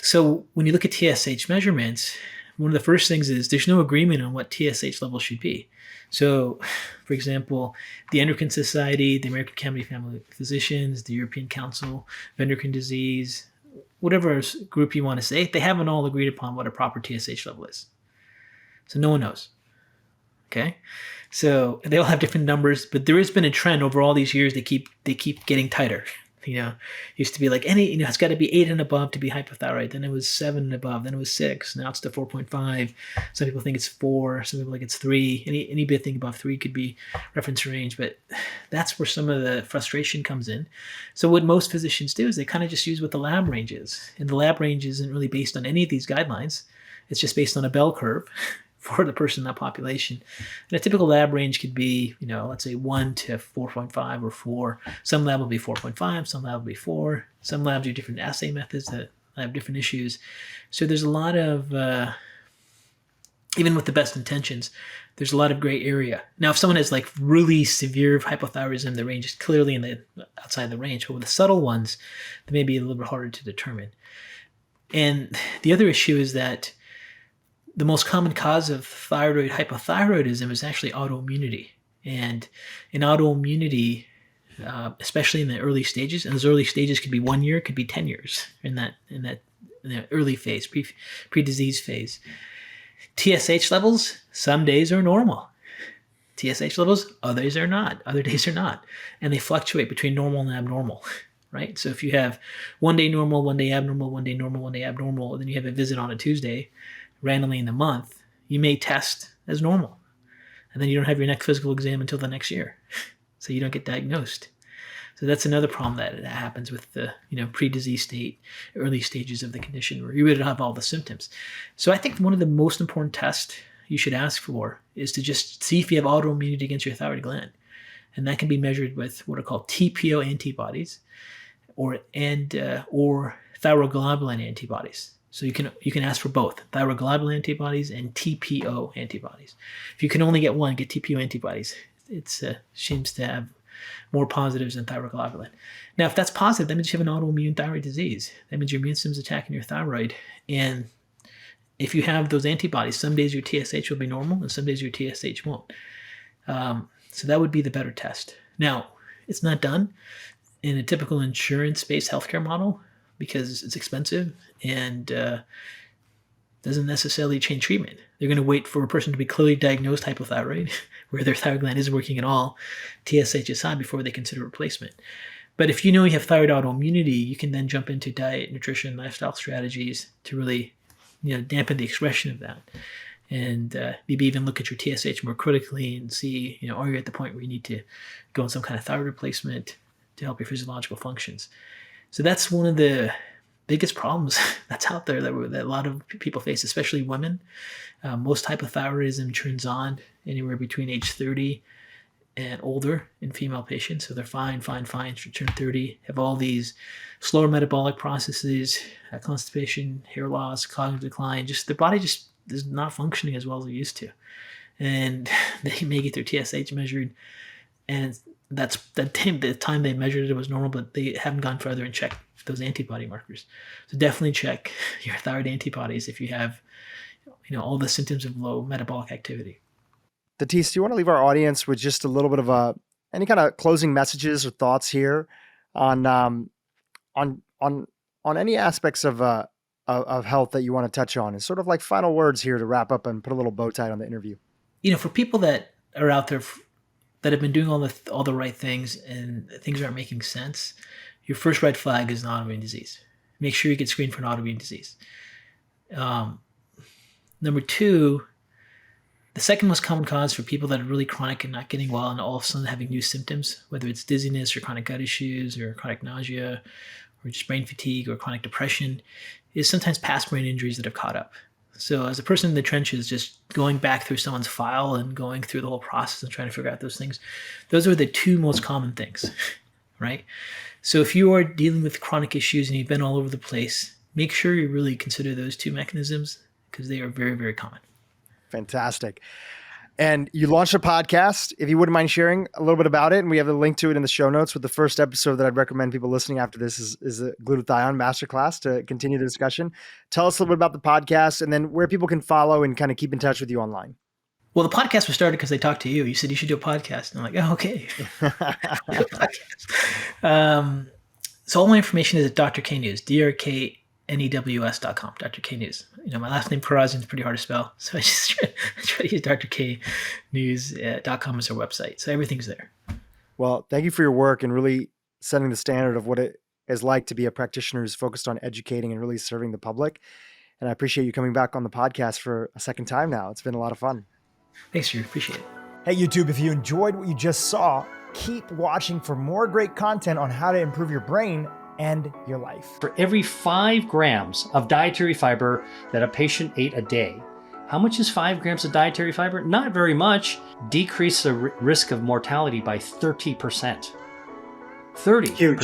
Speaker 1: So when you look at TSH measurements, one of the first things is there's no agreement on what TSH level should be. So, for example, the Endocrine Society, the American Academy of Family Physicians, the European Council of Endocrine Disease, whatever group you want to say, they haven't all agreed upon what a proper TSH level is. So no one knows. Okay? So they all have different numbers, but there has been a trend over all these years. They keep getting tighter. It used to be like it's got to be 8 and above to be hypothyroid. Then it was 7 and above. Then it was 6. Now it's to 4.5. Some people think it's 4. Some people think it's 3. Any bit thing above 3 could be reference range, but that's where some of the frustration comes in. So what most physicians do is they kind of just use what the lab range is, and the lab range isn't really based on any of these guidelines. It's just based on a bell curve for the person in that population. And a typical lab range could be, let's say 1 to 4.5 or 4. Some lab will be 4.5, some lab will be 4. Some labs do different assay methods that have different issues. So there's a lot of, even with the best intentions, there's a lot of gray area. Now, if someone has like really severe hypothyroidism, the range is clearly outside the range. But with the subtle ones, they may be a little bit harder to determine. And the other issue is that the most common cause of thyroid hypothyroidism is actually autoimmunity. And in autoimmunity, especially in the early stages, and those early stages could be 1 year, could be 10 years in the early phase, pre-disease phase. TSH levels, some days are normal. TSH levels, others are not. Other days are not. And they fluctuate between normal and abnormal, right? So if you have 1 day normal, 1 day abnormal, 1 day normal, 1 day abnormal, and then you have a visit on a Tuesday, randomly in the month, you may test as normal. And then you don't have your next physical exam until the next year. So you don't get diagnosed. So that's another problem that happens with the pre-disease state, early stages of the condition where you would have all the symptoms. So I think one of the most important tests you should ask for is to just see if you have autoimmunity against your thyroid gland. And that can be measured with what are called TPO antibodies or thyroglobulin antibodies. So you can ask for both thyroglobulin antibodies and TPO antibodies. If you can only get one, get TPO antibodies. It seems to have more positives than thyroglobulin. Now, if that's positive, that means you have an autoimmune thyroid disease. That means your immune system's attacking your thyroid. And if you have those antibodies, some days your TSH will be normal and some days your TSH won't. So that would be the better test. Now, it's not done in a typical insurance-based healthcare model because it's expensive and doesn't necessarily change treatment. They're going to wait for a person to be clearly diagnosed hypothyroid, where their thyroid gland isn't working at all, TSH is high, before they consider replacement. But if you know you have thyroid autoimmunity, you can then jump into diet, nutrition, lifestyle strategies to really dampen the expression of that. And maybe even look at your TSH more critically and see, are you at the point where you need to go on some kind of thyroid replacement to help your physiological functions. So that's one of the biggest problems that's out there that a lot of people face, especially women. Most hypothyroidism turns on anywhere between age 30 and older in female patients. So they're fine, turn 30, have all these slower metabolic processes, constipation, hair loss, cognitive decline. Just their body just is not functioning as well as it used to. And they may get their TSH measured, and that's the time they measured it was normal, but they haven't gone further and checked those antibody markers. So definitely check your thyroid antibodies if you have, all the symptoms of low metabolic activity.
Speaker 2: Datis, do you want to leave our audience with just a little bit of any kind of closing messages or thoughts here on on any aspects of health that you want to touch on, and sort of like final words here to wrap up and put a little bow tie on the interview.
Speaker 1: For people that are out there that have been doing all the right things and things aren't making sense, your first red flag is an autoimmune disease. Make sure you get screened for an autoimmune disease. Number two, the second most common cause for people that are really chronic and not getting well and all of a sudden having new symptoms, whether it's dizziness or chronic gut issues or chronic nausea or just brain fatigue or chronic depression, is sometimes past brain injuries that have caught up. So as a person in the trenches, just going back through someone's file and going through the whole process and trying to figure out those things, those are the two most common things, right? So if you are dealing with chronic issues and you've been all over the place, make sure you really consider those two mechanisms because they are very, very common.
Speaker 2: Fantastic. And you launched a podcast. If you wouldn't mind sharing a little bit about it, and we have a link to it in the show notes with the first episode that I'd recommend people listening after this is a Glutathione masterclass to continue the discussion. Tell us a little bit about the podcast and then where people can follow and kind of keep in touch with you online.
Speaker 1: Well, the podcast was started because they talked to you. You said you should do a podcast. And I'm like, oh, okay. So all my information is at Dr. K News, drknews.com, Dr. K News. My last name Kharrazian is pretty hard to spell. So I just try to use drknews.com as our website. So everything's there.
Speaker 2: Well, thank you for your work and really setting the standard of what it is like to be a practitioner who's focused on educating and really serving the public. And I appreciate you coming back on the podcast for a second time now. It's been a lot of fun.
Speaker 1: Thanks, Drew. Appreciate it.
Speaker 2: Hey, YouTube, if you enjoyed what you just saw, keep watching for more great content on how to improve your brain and your life.
Speaker 3: For every 5 grams of dietary fiber that a patient ate a day, how much is 5 grams of dietary fiber? Not very much. Decrease the risk of mortality by 30%. 30%.
Speaker 2: Huge.